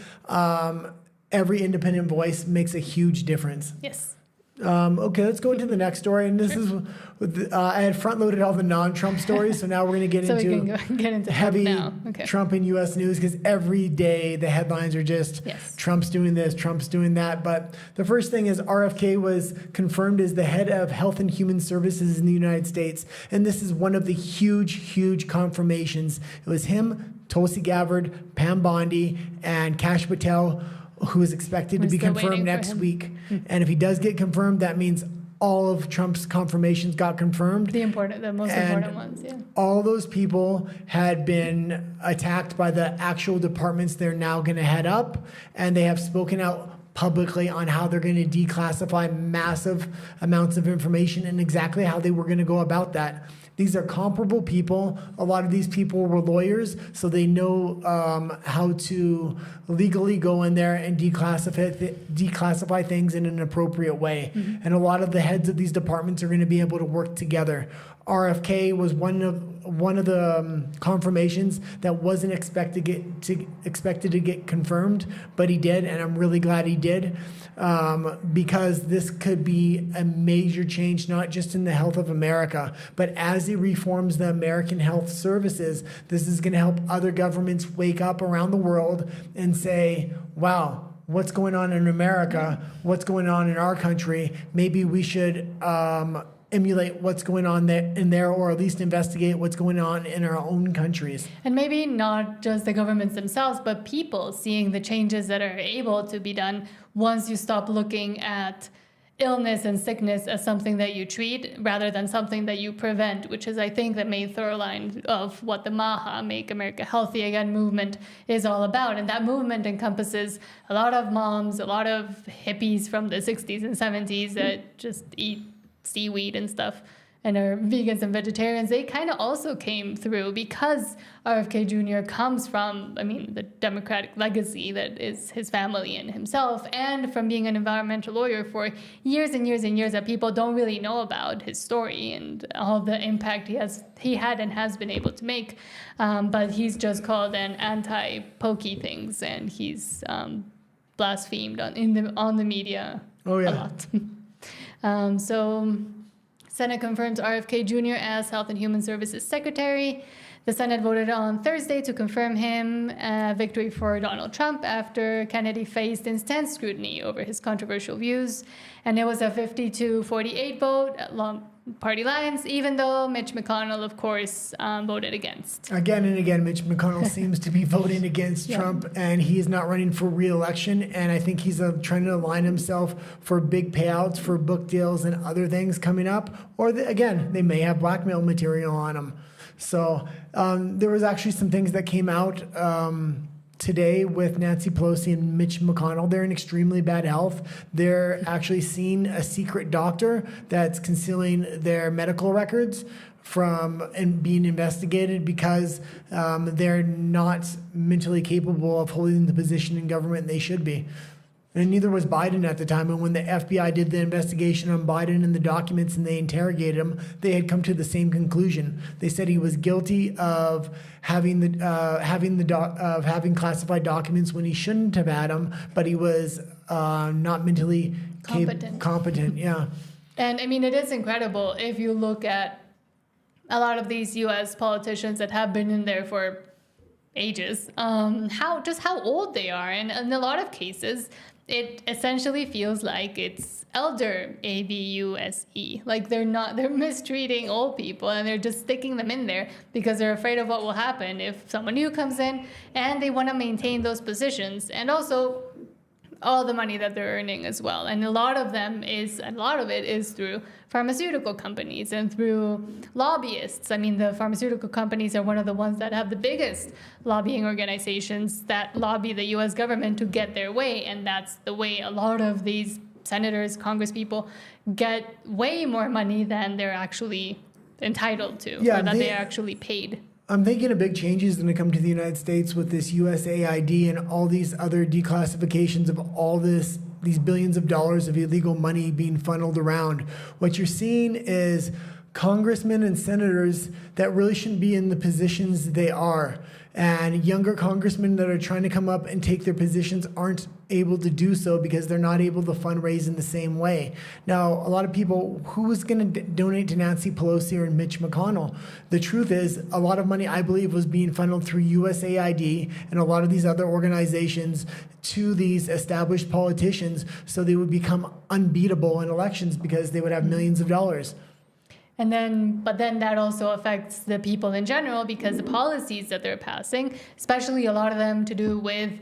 every independent voice makes a huge difference. Yes. Okay, let's go into the next story. And this is, I had front-loaded all the non-Trump stories, so now we're going to get into heavy Trump and U.S. news, because every day the headlines are just Trump's doing this, Trump's doing that. But the first thing is RFK was confirmed as the head of Health and Human Services in the United States. And this is one of the huge confirmations. It was him, Tulsi Gabbard, Pam Bondi, and Kash Patel, who is expected to be confirmed next week. And if he does get confirmed, that means all of Trump's confirmations got confirmed. The most important ones, yeah. All those people had been attacked by the actual departments they're now going to head up, and they have spoken out publicly on how they're going to declassify massive amounts of information and exactly how they were going to go about that. These are comparable people. A lot of these people were lawyers, so they know how to legally go in there and declassify things in an appropriate way. Mm-hmm. And a lot of the heads of these departments are going to be able to work together. RFK was one of the confirmations that wasn't expected to get confirmed, but he did, and I'm really glad he did, because this could be a major change, not just in the health of America, but as it reforms the American health services. This is going to help other governments wake up around the world and say, wow, what's going on in America? What's going on in our country? Maybe we should emulate what's going on there, or at least investigate what's going on in our own countries. And maybe not just the governments themselves, but people seeing the changes that are able to be done once you stop looking at illness and sickness as something that you treat rather than something that you prevent, which is, I think, the main through line of what the MAHA, Make America Healthy Again movement, is all about. And that movement encompasses a lot of moms, a lot of hippies from the 60s and 70s that just eat seaweed and stuff and are vegans and vegetarians. They kind of also came through because RFK Jr. comes from, the Democratic legacy that is his family and himself, and from being an environmental lawyer for years and years and years that people don't really know about his story and all the impact he had and has been able to make. But he's just called an anti-pokey things, and he's blasphemed on the media a lot. So Senate confirms RFK Jr. as Health and Human Services Secretary. The Senate voted on Thursday to confirm him a victory for Donald Trump after Kennedy faced intense scrutiny over his controversial views. And it was a 52-48 vote along party lines, even though Mitch McConnell, of course, voted against. Again and again, Mitch McConnell seems to be voting against Trump, and he is not running for re-election. And I think he's trying to align himself for big payouts for book deals and other things coming up. Or, again, they may have blackmail material on him. So there was actually some things that came out today with Nancy Pelosi and Mitch McConnell. They're in extremely bad health. They're actually seeing a secret doctor that's concealing their medical records from and being investigated because they're not mentally capable of holding the position in government they should be. And neither was Biden at the time. And when the FBI did the investigation on Biden and the documents and they interrogated him, they had come to the same conclusion. They said he was guilty of having classified documents when he shouldn't have had them, but he was not mentally competent. Yeah. And it is incredible if you look at a lot of these U.S. politicians that have been in there for ages, how old they are. And in a lot of cases, it essentially feels like it's elder abuse. Like they're mistreating old people and they're just sticking them in there because they're afraid of what will happen if someone new comes in, and they want to maintain those positions and also all the money that they're earning as well. And a lot of it is through pharmaceutical companies and through lobbyists. The pharmaceutical companies are one of the ones that have the biggest lobbying organizations that lobby the U.S. government to get their way. And that's the way a lot of these senators, congresspeople get way more money than they're actually entitled to, or that they're actually paid. I'm thinking a big change is going to come to the United States with this USAID and all these other declassifications of all these billions of dollars of illegal money being funneled around. What you're seeing is congressmen and senators that really shouldn't be in the positions they are. And younger congressmen that are trying to come up and take their positions aren't able to do so because they're not able to fundraise in the same way. Now, a lot of people, who was going to donate to Nancy Pelosi or Mitch McConnell? The truth is, a lot of money, I believe, was being funneled through USAID and a lot of these other organizations to these established politicians so they would become unbeatable in elections because they would have millions of dollars. But then that also affects the people in general because the policies that they're passing, especially a lot of them to do with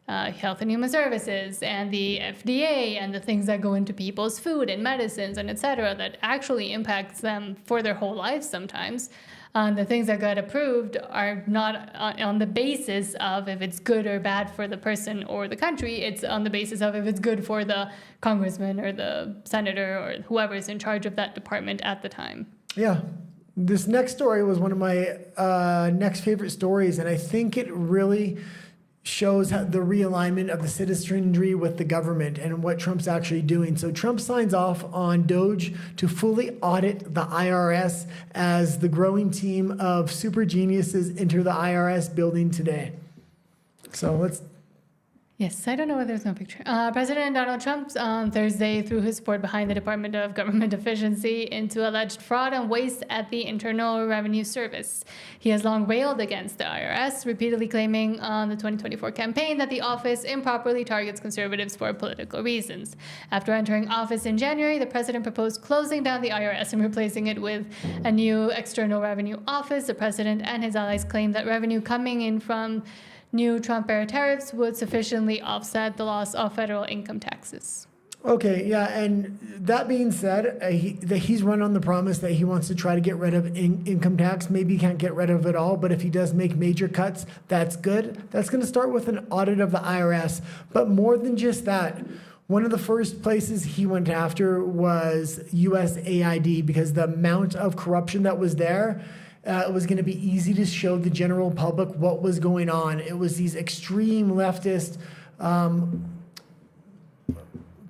Health and Human Services and the FDA and the things that go into people's food and medicines and etc. that actually impacts them for their whole lives sometimes. The things that got approved are not on the basis of if it's good or bad for the person or the country. It's on the basis of if it's good for the congressman or the senator or whoever is in charge of that department at the time. Yeah. This next story was one of my next favorite stories, and I think it really shows how the realignment of the citizenry with the government and what Trump's actually doing. So Trump signs off on Doge to fully audit the IRS as the growing team of super geniuses enter the IRS building today. So let's... Yes, I don't know why there's no picture. President Donald Trump on Thursday threw his support behind the Department of Government Efficiency into alleged fraud and waste at the Internal Revenue Service. He has long railed against the IRS, repeatedly claiming on the 2024 campaign that the office improperly targets conservatives for political reasons. After entering office in January, the president proposed closing down the IRS and replacing it with a new External Revenue Office. The president and his allies claimed that revenue coming in from new Trump-era tariffs would sufficiently offset the loss of federal income taxes. Okay, yeah, and that being said, he's run on the promise that he wants to try to get rid of income tax. Maybe he can't get rid of it all, but if he does make major cuts, that's good. That's going to start with an audit of the IRS. But more than just that, one of the first places he went after was USAID because the amount of corruption that was there, it was going to be easy to show the general public what was going on. It was these extreme leftist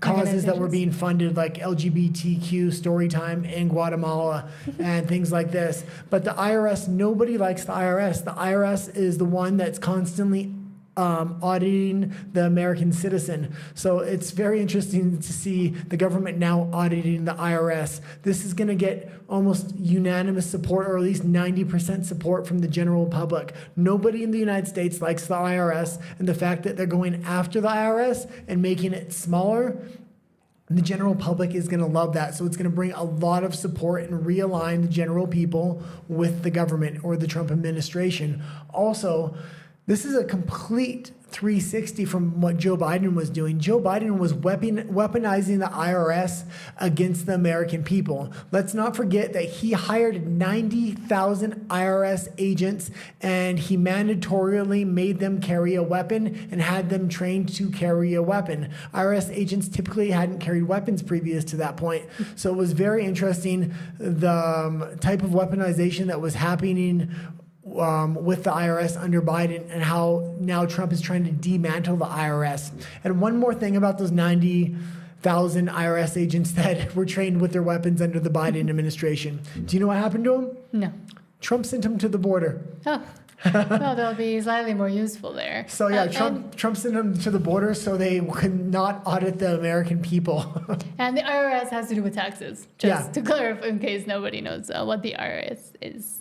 causes that were being funded, like LGBTQ Storytime in Guatemala and things like this. But the IRS, nobody likes the IRS. The IRS is the one that's constantly auditing the American citizen. So it's very interesting to see the government now auditing the IRS. This is going to get almost unanimous support, or at least 90% support from the general public. Nobody in the United States likes the IRS, and the fact that they're going after the IRS and making it smaller, the general public is going to love that. So it's going to bring a lot of support and realign the general people with the government or the Trump administration. Also, this is a complete 360 from what Joe Biden was doing. Joe Biden was weaponizing the IRS against the American people. Let's not forget that he hired 90,000 IRS agents and he mandatorily made them carry a weapon and had them trained to carry a weapon. IRS agents typically hadn't carried weapons previous to that point. So it was very interesting the type of weaponization that was happening with the IRS under Biden and how now Trump is trying to dismantle the IRS. And one more thing about those 90,000 IRS agents that were trained with their weapons under the Biden administration. Do you know what happened to them? No. Trump sent them to the border. Oh. Well, they'll be slightly more useful there. So yeah, Trump sent them to the border so they could not audit the American people. And the IRS has to do with taxes, just to clarify in case nobody knows what the IRS is.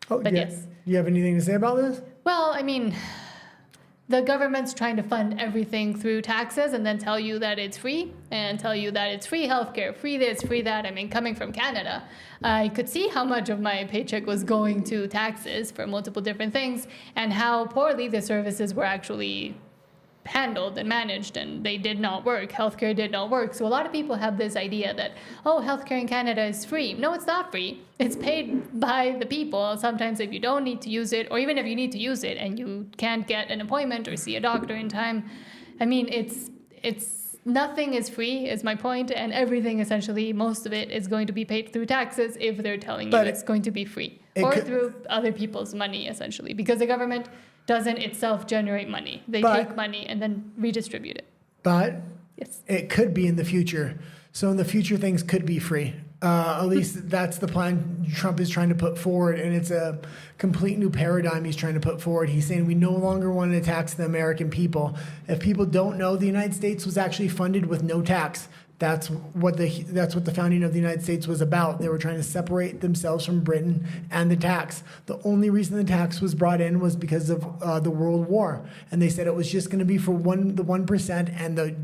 Oh, but yeah. yes. You have anything to say about this? Well, I mean, the government's trying to fund everything through taxes and then tell you that it's free and tell you that it's free healthcare, free this, free that. I mean, coming from Canada, I could see how much of my paycheck was going to taxes for multiple different things and how poorly the services were actually handled and managed, and they did not work. Healthcare did not work. So a lot of people have this idea that, oh, healthcare in Canada is free. No, it's not free. It's paid by the people. Sometimes if you don't need to use it, or even if you need to use it and you can't get an appointment or see a doctor in time, I mean, it's nothing is free is my point, and everything essentially, most of it is going to be paid through taxes if they're telling you it's going to be free, or through other people's money essentially, because the government doesn't itself generate money. They take money and then redistribute it. But yes, it could be in the future. So in the future, things could be free. At least that's the plan Trump is trying to put forward, and it's a complete new paradigm he's trying to put forward. He's saying we no longer want to tax the American people. If people don't know, the United States was actually funded with no tax. That's what the founding of the United States was about. They were trying to separate themselves from Britain and the tax. The only reason the tax was brought in was because of the World War, and they said it was just going to be for the 1% and the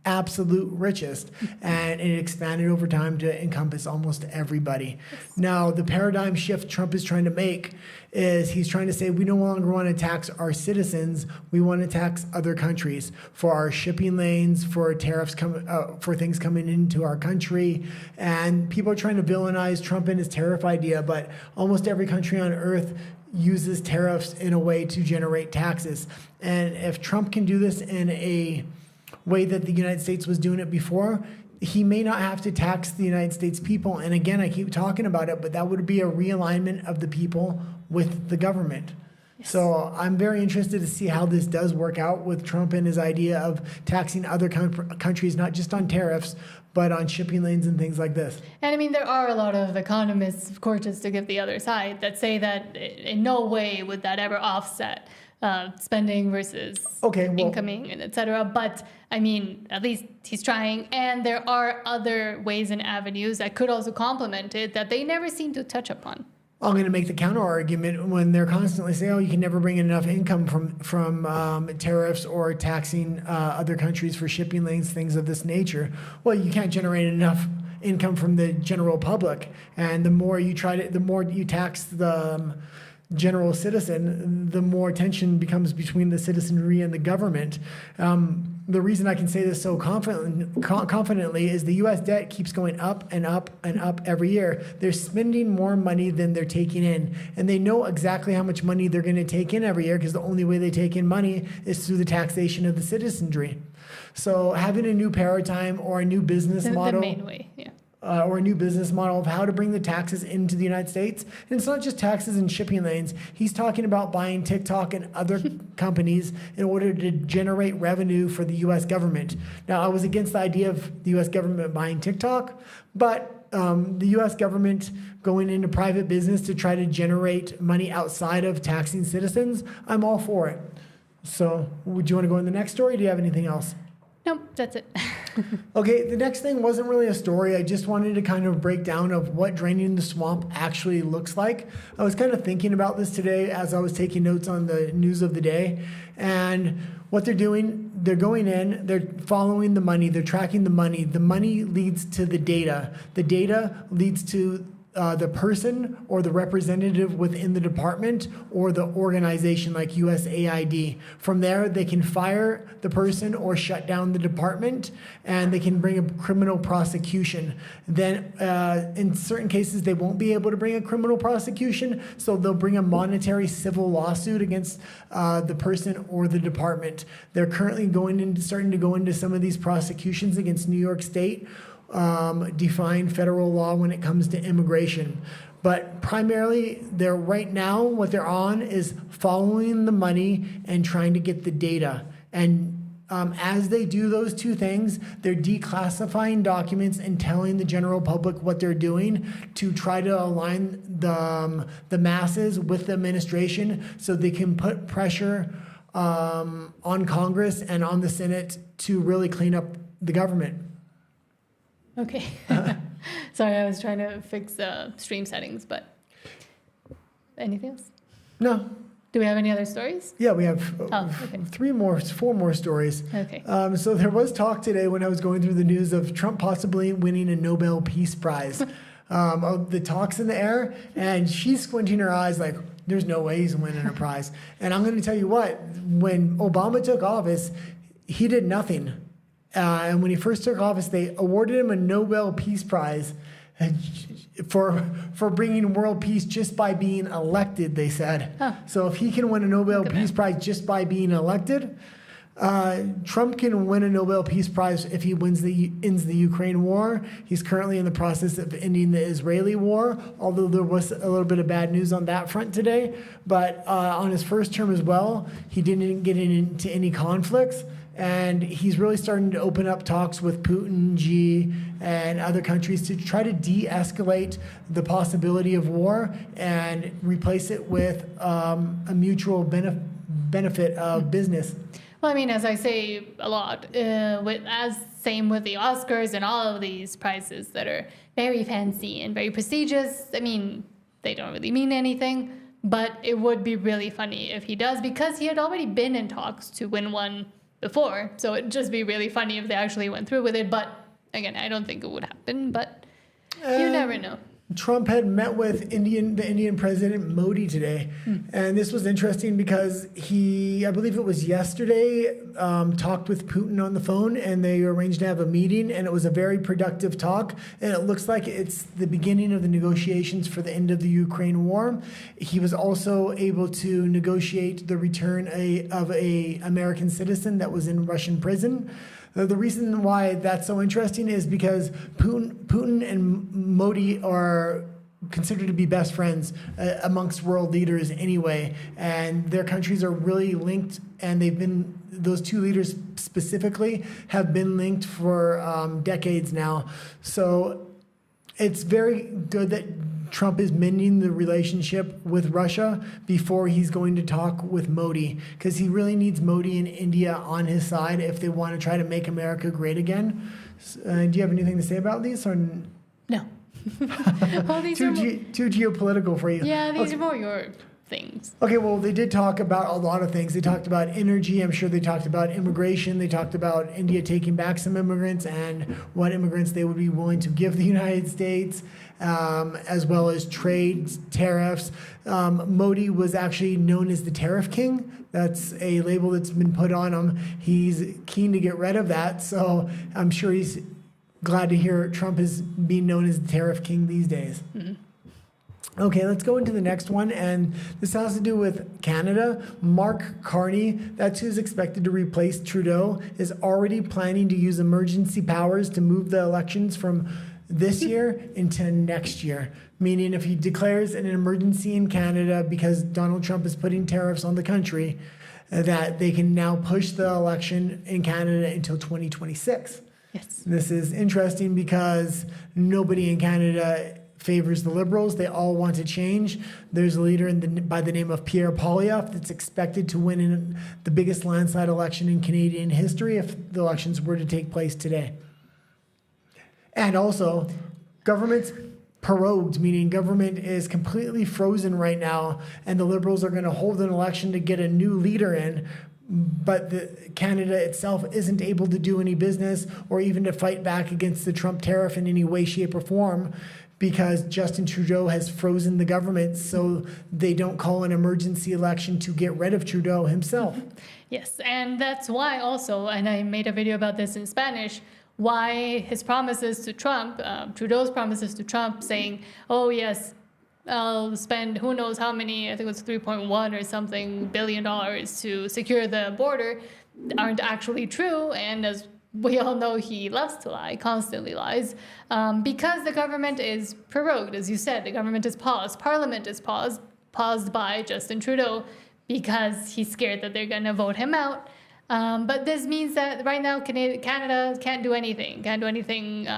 absolute richest, and it expanded over time to encompass almost everybody. Now, the paradigm shift Trump is trying to make is he's trying to say we no longer want to tax our citizens, we want to tax other countries for our shipping lanes, for tariffs for things coming into our country. And people are trying to villainize Trump and his tariff idea, but almost every country on earth uses tariffs in a way to generate taxes. And if Trump can do this in a way that the United States was doing it before, he may not have to tax the United States people. And again, I keep talking about it, but that would be a realignment of the people with the government. Yes. So I'm very interested to see how this does work out with Trump and his idea of taxing other countries, not just on tariffs, but on shipping lanes and things like this. And I mean, there are a lot of economists, of course, just to give the other side, that say that in no way would that ever offset spending versus incoming and et cetera. But I mean, at least he's trying. And there are other ways and avenues that could also complement it that they never seem to touch upon. I'm going to make the counter argument when they're constantly saying, oh, you can never bring in enough income from tariffs or taxing other countries for shipping lanes, things of this nature. Well, you can't generate enough income from the general public. And the more you tax the general citizen, the more tension becomes between the citizenry and the government. The reason I can say this so confidently is the U.S. debt keeps going up and up and up every year. They're spending more money than they're taking in, and they know exactly how much money they're going to take in every year because the only way they take in money is through the taxation of the citizenry. So having a new paradigm or a new business model, the main way, yeah. Or a new business model of how to bring the taxes into the United States. And it's not just taxes and shipping lanes. He's talking about buying TikTok and other companies in order to generate revenue for the U.S. government. Now, I was against the idea of the U.S. government buying TikTok, but the U.S. government going into private business to try to generate money outside of taxing citizens, I'm all for it. So would you want to go in the next story? Do you have anything else? Nope, that's it. Okay, the next thing wasn't really a story. I just wanted to kind of break down of what draining the swamp actually looks like. I was kind of thinking about this today as I was taking notes on the news of the day. And what they're doing, they're going in, they're following the money, they're tracking the money. The money leads to the data. The data leads to the person or the representative within the department or the organization like USAID. From there, they can fire the person or shut down the department, and they can bring a criminal prosecution. Then in certain cases, they won't be able to bring a criminal prosecution, so they'll bring a monetary civil lawsuit against the person or the department. They're currently starting to go into some of these prosecutions against New York State, define federal law when it comes to immigration. But primarily, right now, what they're on is following the money and trying to get the data. And as they do those two things, they're declassifying documents and telling the general public what they're doing to try to align the masses with the administration so they can put pressure on Congress and on the Senate to really clean up the government. Okay. Sorry, I was trying to fix stream settings, but anything else? No. Do we have any other stories? Yeah, we have 4 more stories. Okay. So there was talk today when I was going through the news of Trump possibly winning a Nobel Peace Prize. The talk's in the air, and she's squinting her eyes like, there's no way he's winning a prize. And I'm going to tell you what, when Obama took office, he did nothing. And when he first took office, they awarded him a Nobel Peace Prize for bringing world peace just by being elected, they said. Huh. So if he can win a Nobel Peace Prize just by being elected, Trump can win a Nobel Peace Prize if he ends the Ukraine war. He's currently in the process of ending the Israeli war, although there was a little bit of bad news on that front today. But on his first term as well, he didn't get into any conflicts. And he's really starting to open up talks with Putin, Xi, and other countries to try to de-escalate the possibility of war and replace it with a mutual benefit of business. Well, I mean, as I say a lot, same with the Oscars and all of these prizes that are very fancy and very prestigious. I mean, they don't really mean anything, but it would be really funny if he does, because he had already been in talks to win one before. So it'd just be really funny if they actually went through with it. But again, I don't think it would happen, but you never know. Trump had met with the Indian President Modi today. And this was interesting because he, I believe it was yesterday, talked with Putin on the phone, and they arranged to have a meeting, and it was a very productive talk. And it looks like it's the beginning of the negotiations for the end of the Ukraine war. He was also able to negotiate the return of a American citizen that was in Russian prison. The reason why that's so interesting is because Putin and Modi are considered to be best friends amongst world leaders anyway, and their countries are really linked, and those two leaders specifically have been linked for decades now. So it's very good that Trump is mending the relationship with Russia before he's going to talk with Modi, because he really needs Modi and India on his side if they want to try to make America great again. Do you have anything to say about these? Or no. Well, these too geopolitical for you. Yeah, these are more your things. Okay, well, they did talk about a lot of things. They talked about energy. I'm sure they talked about immigration. They talked about India taking back some immigrants and what immigrants they would be willing to give the United States, as well as trade, tariffs. Modi was actually known as the Tariff King. That's a label that's been put on him. He's keen to get rid of that, so I'm sure he's glad to hear Trump is being known as the Tariff King these days. Mm-hmm. Okay, let's go into the next one, and this has to do with Canada. Mark Carney, that's who's expected to replace Trudeau, is already planning to use emergency powers to move the elections from this year into next year, meaning if he declares an emergency in Canada because Donald Trump is putting tariffs on the country, that they can now push the election in Canada until 2026. Yes. This is interesting because nobody in Canada favors the Liberals. They all want to change. There's a leader by the name of Pierre Poilievre that's expected to win in the biggest landslide election in Canadian history if the elections were to take place today. And also, government's prorogued, meaning government is completely frozen right now, and the Liberals are going to hold an election to get a new leader in, but Canada itself isn't able to do any business or even to fight back against the Trump tariff in any way, shape, or form, because Justin Trudeau has frozen the government, so they don't call an emergency election to get rid of Trudeau himself. Yes, and that's why also, and I made a video about this in Spanish, why his promises to Trump, Trudeau's promises to Trump saying, oh yes, I'll spend who knows how many, I think it was 3.1 or something billion dollars to secure the border, aren't actually true. And as we all know, he loves to lie, constantly lies, because the government is prorogued. As you said, the government is paused. Parliament is paused by Justin Trudeau because he's scared that they're going to vote him out. But this means that right now Canada can't do anything. Can't do anything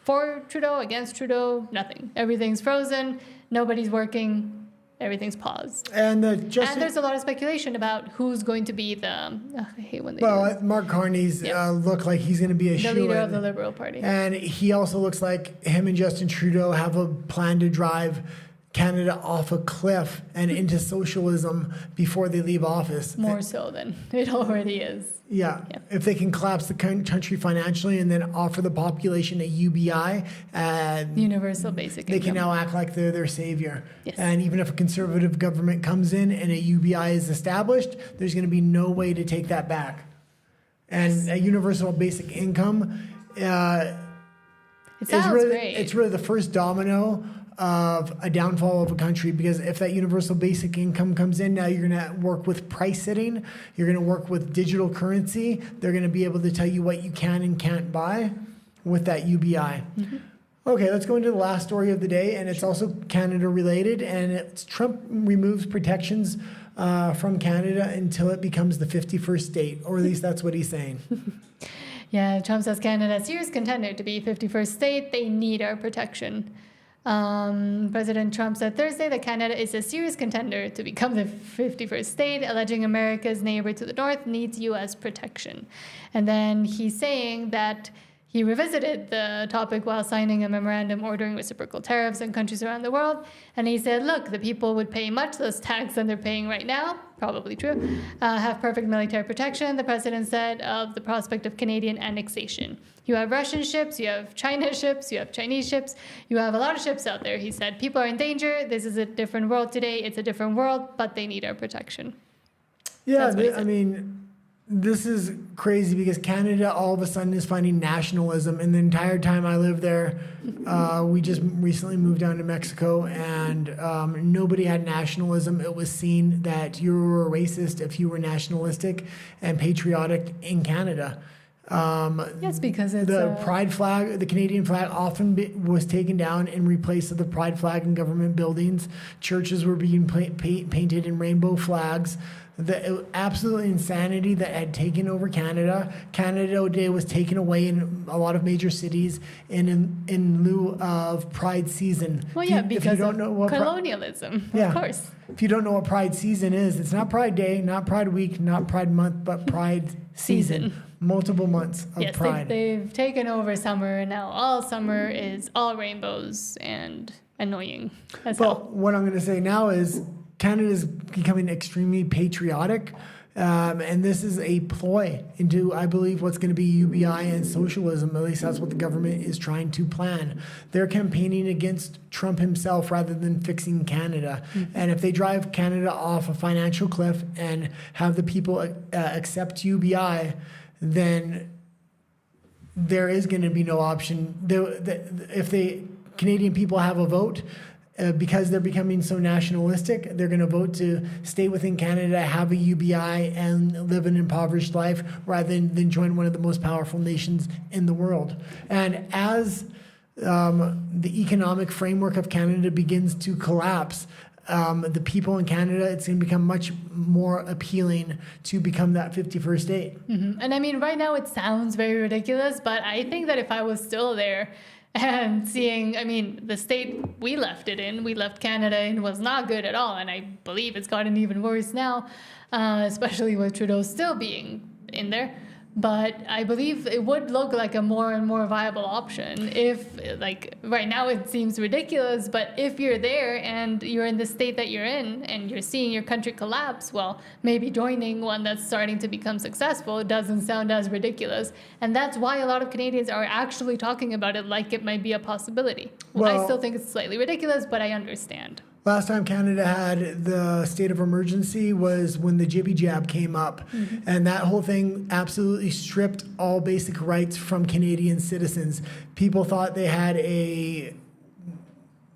for Trudeau, against Trudeau, nothing. Everything's frozen. Nobody's working. Everything's paused. And there's a lot of speculation about who's going to be the. I hate when they. Well, Mark Carney's look like he's going to be the leader of the Liberal Party, and he also looks like him and Justin Trudeau have a plan to drive Canada off a cliff and into socialism before they leave office. More so than it already is. Yeah. If they can collapse the country financially and then offer the population a UBI, universal basic income, they can now act like they're their savior. Yes. And even if a conservative government comes in and a UBI is established, there's going to be no way to take that back. And a universal basic income it sounds great. It's really the first domino of a downfall of a country, because if that universal basic income comes in, now you're going to work with price setting, you're going to work with digital currency, they're going to be able to tell you what you can and can't buy with that UBI. Mm-hmm. Okay, let's go into the last story of the day, and it's also Canada related, and it's Trump removes protections from Canada until it becomes the 51st state, or at least that's what he's saying. Yeah, Trump says Canada is a serious contender to be 51st state. They need our protection. President Trump said Thursday that Canada is a serious contender to become the 51st state, alleging America's neighbor to the north needs U.S. protection. And then he's saying that he revisited the topic while signing a memorandum ordering reciprocal tariffs in countries around the world. And he said, look, the people would pay much less tax than they're paying right now, probably true, have perfect military protection, the president said, of the prospect of Canadian annexation. You have Russian ships, you have China ships, you have Chinese ships, you have a lot of ships out there. He said, people are in danger. This is a different world today. It's a different world, but they need our protection. Yeah, I mean, this is crazy because Canada all of a sudden is finding nationalism. And the entire time I lived there, we just recently moved down to Mexico, and nobody had nationalism. It was seen that you were a racist if you were nationalistic and patriotic in Canada. Yes, because it's the pride flag, the Canadian flag, often was taken down in replace of the pride flag in government buildings. Churches were being painted in rainbow flags. The absolute insanity that had taken over Canada. Canada Day was taken away in a lot of major cities in lieu of Pride season. Well, yeah, because of colonialism, of course. If you don't know what Pride season is, it's not Pride Day, not Pride Week, not Pride Month, but Pride season. Multiple months of Pride. They've taken over summer, and now all summer is all rainbows and annoying as hell. What I'm going to say now is Canada is becoming extremely patriotic, and this is a ploy into, I believe, what's going to be UBI and socialism. At least that's what the government is trying to plan. They're campaigning against Trump himself rather than fixing Canada. Mm-hmm. And if they drive Canada off a financial cliff and have the people accept UBI, then there is going to be no option. If the Canadian people have a vote, because they're becoming so nationalistic, they're going to vote to stay within Canada, have a UBI, and live an impoverished life rather than join one of the most powerful nations in the world. And as the economic framework of Canada begins to collapse, the people in Canada, it's going to become much more appealing to become that 51st state. Mm-hmm. And I mean, right now it sounds very ridiculous, but I think that if I was still there and seeing, I mean, the state we left it in, we left Canada in, was not good at all. And I believe it's gotten even worse now, especially with Trudeau still being in there. But I believe it would look like a more and more viable option if, like, right now it seems ridiculous, but if you're there and you're in the state that you're in and you're seeing your country collapse, well, maybe joining one that's starting to become successful doesn't sound as ridiculous. And that's why a lot of Canadians are actually talking about it like it might be a possibility. Well, I still think it's slightly ridiculous, but I understand. Last time Canada had the state of emergency was when the jibby jab came up. Mm-hmm. And that whole thing absolutely stripped all basic rights from Canadian citizens. People thought they had a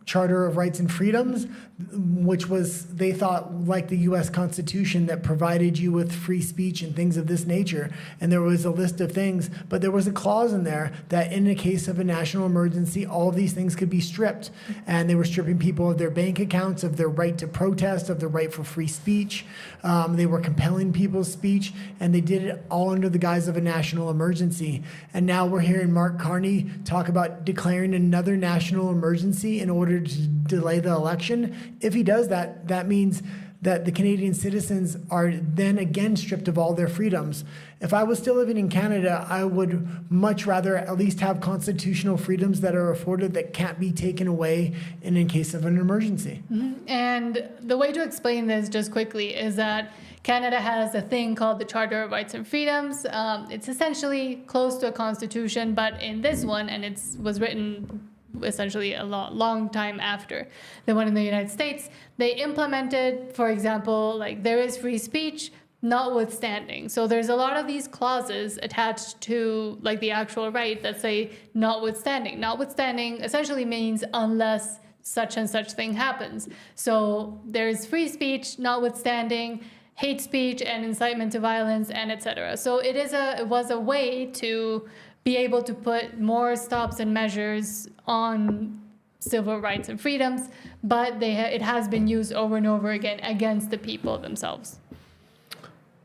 Charter of Rights and Freedoms, which was, they thought, like the U.S. Constitution that provided you with free speech and things of this nature. And there was a list of things, but there was a clause in there that in the case of a national emergency, all of these things could be stripped. And they were stripping people of their bank accounts, of their right to protest, of their right for free speech. They were compelling people's speech, and they did it all under the guise of a national emergency. And now we're hearing Mark Carney talk about declaring another national emergency in order to delay the election. If he does that, that means that the Canadian citizens are then again stripped of all their freedoms. If I was still living in Canada, I would much rather at least have constitutional freedoms that are afforded that can't be taken away in case of an emergency. Mm-hmm. And the way to explain this just quickly is that Canada has a thing called the Charter of Rights and Freedoms. It's essentially close to a constitution, but in this one, and it was written essentially a long time after the one in the United States, they implemented, for example, like there is free speech notwithstanding. So there's a lot of these clauses attached to like the actual right that say notwithstanding. Notwithstanding essentially means unless such and such thing happens. So there's free speech notwithstanding hate speech and incitement to violence and etc. So it was a way to be able to put more stops and measures on civil rights and freedoms, but it has been used over and over again against the people themselves.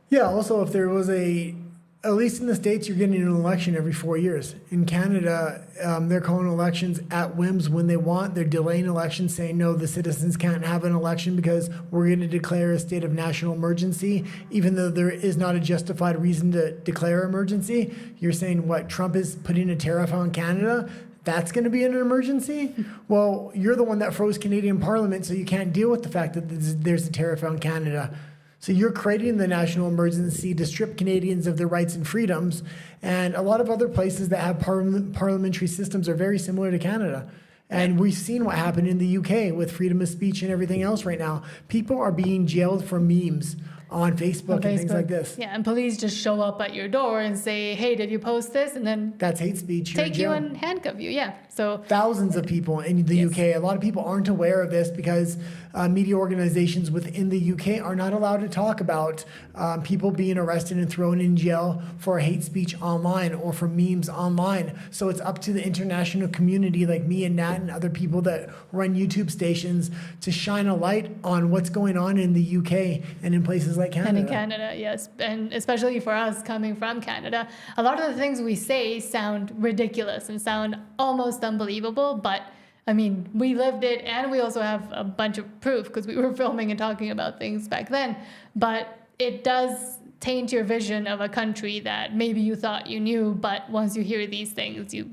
Yeah, also if there was a at least in the States, you're getting an election every 4 years. In Canada, they're calling elections at whims when they want. They're delaying elections, saying, no, the citizens can't have an election because we're going to declare a state of national emergency, even though there is not a justified reason to declare emergency. You're saying, what, Trump is putting a tariff on Canada? That's going to be an emergency? Well, you're the one that froze Canadian Parliament, so you can't deal with the fact that there's a tariff on Canada. So you're creating the national emergency to strip Canadians of their rights and freedoms. And a lot of other places that have parliamentary systems are very similar to Canada. And we've seen what happened in the UK with freedom of speech and everything else right now. People are being jailed for memes on Facebook and things like this. Yeah, and police just show up at your door and say, hey, did you post this? And then that's hate speech. Take you and handcuff you, yeah. So thousands of people in the UK. A lot of people aren't aware of this because media organizations within the UK are not allowed to talk about people being arrested and thrown in jail for hate speech online or for memes online. So it's up to the international community like me and Nat and other people that run YouTube stations to shine a light on what's going on in the UK and in places like Canada. And in Canada, yes. And especially for us coming from Canada, a lot of the things we say sound ridiculous and sound almost unbelievable, but I mean, we lived it, and we also have a bunch of proof because we were filming and talking about things back then. But it does taint your vision of a country that maybe you thought you knew, but once you hear these things, you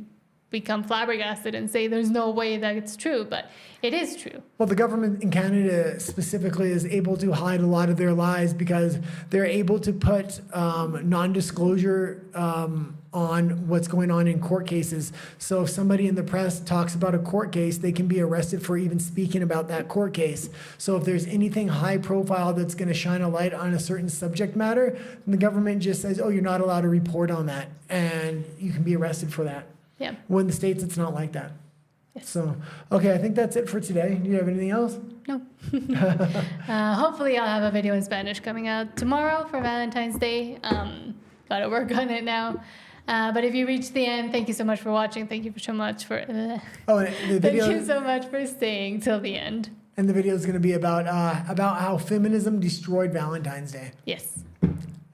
become flabbergasted and say there's no way that it's true, but it is true. Well, the government in Canada specifically is able to hide a lot of their lies because they're able to put non-disclosure on what's going on in court cases. So if somebody in the press talks about a court case, they can be arrested for even speaking about that court case. So if there's anything high profile that's going to shine a light on a certain subject matter, then the government just says, oh, you're not allowed to report on that, and you can be arrested for that. Yeah. When in the States, it's not like that. Yes. So, okay, I think that's it for today. Do you have anything else? No. Hopefully I'll have a video in Spanish coming out tomorrow for Valentine's Day. Gotta work on it now. But if you reached the end, thank you so much for watching. Thank you so much for thank you so much for staying till the end. And the video is going to be about how feminism destroyed Valentine's Day. Yes.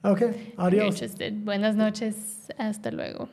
Okay. Adios. If you're interested. Buenas noches. Hasta luego.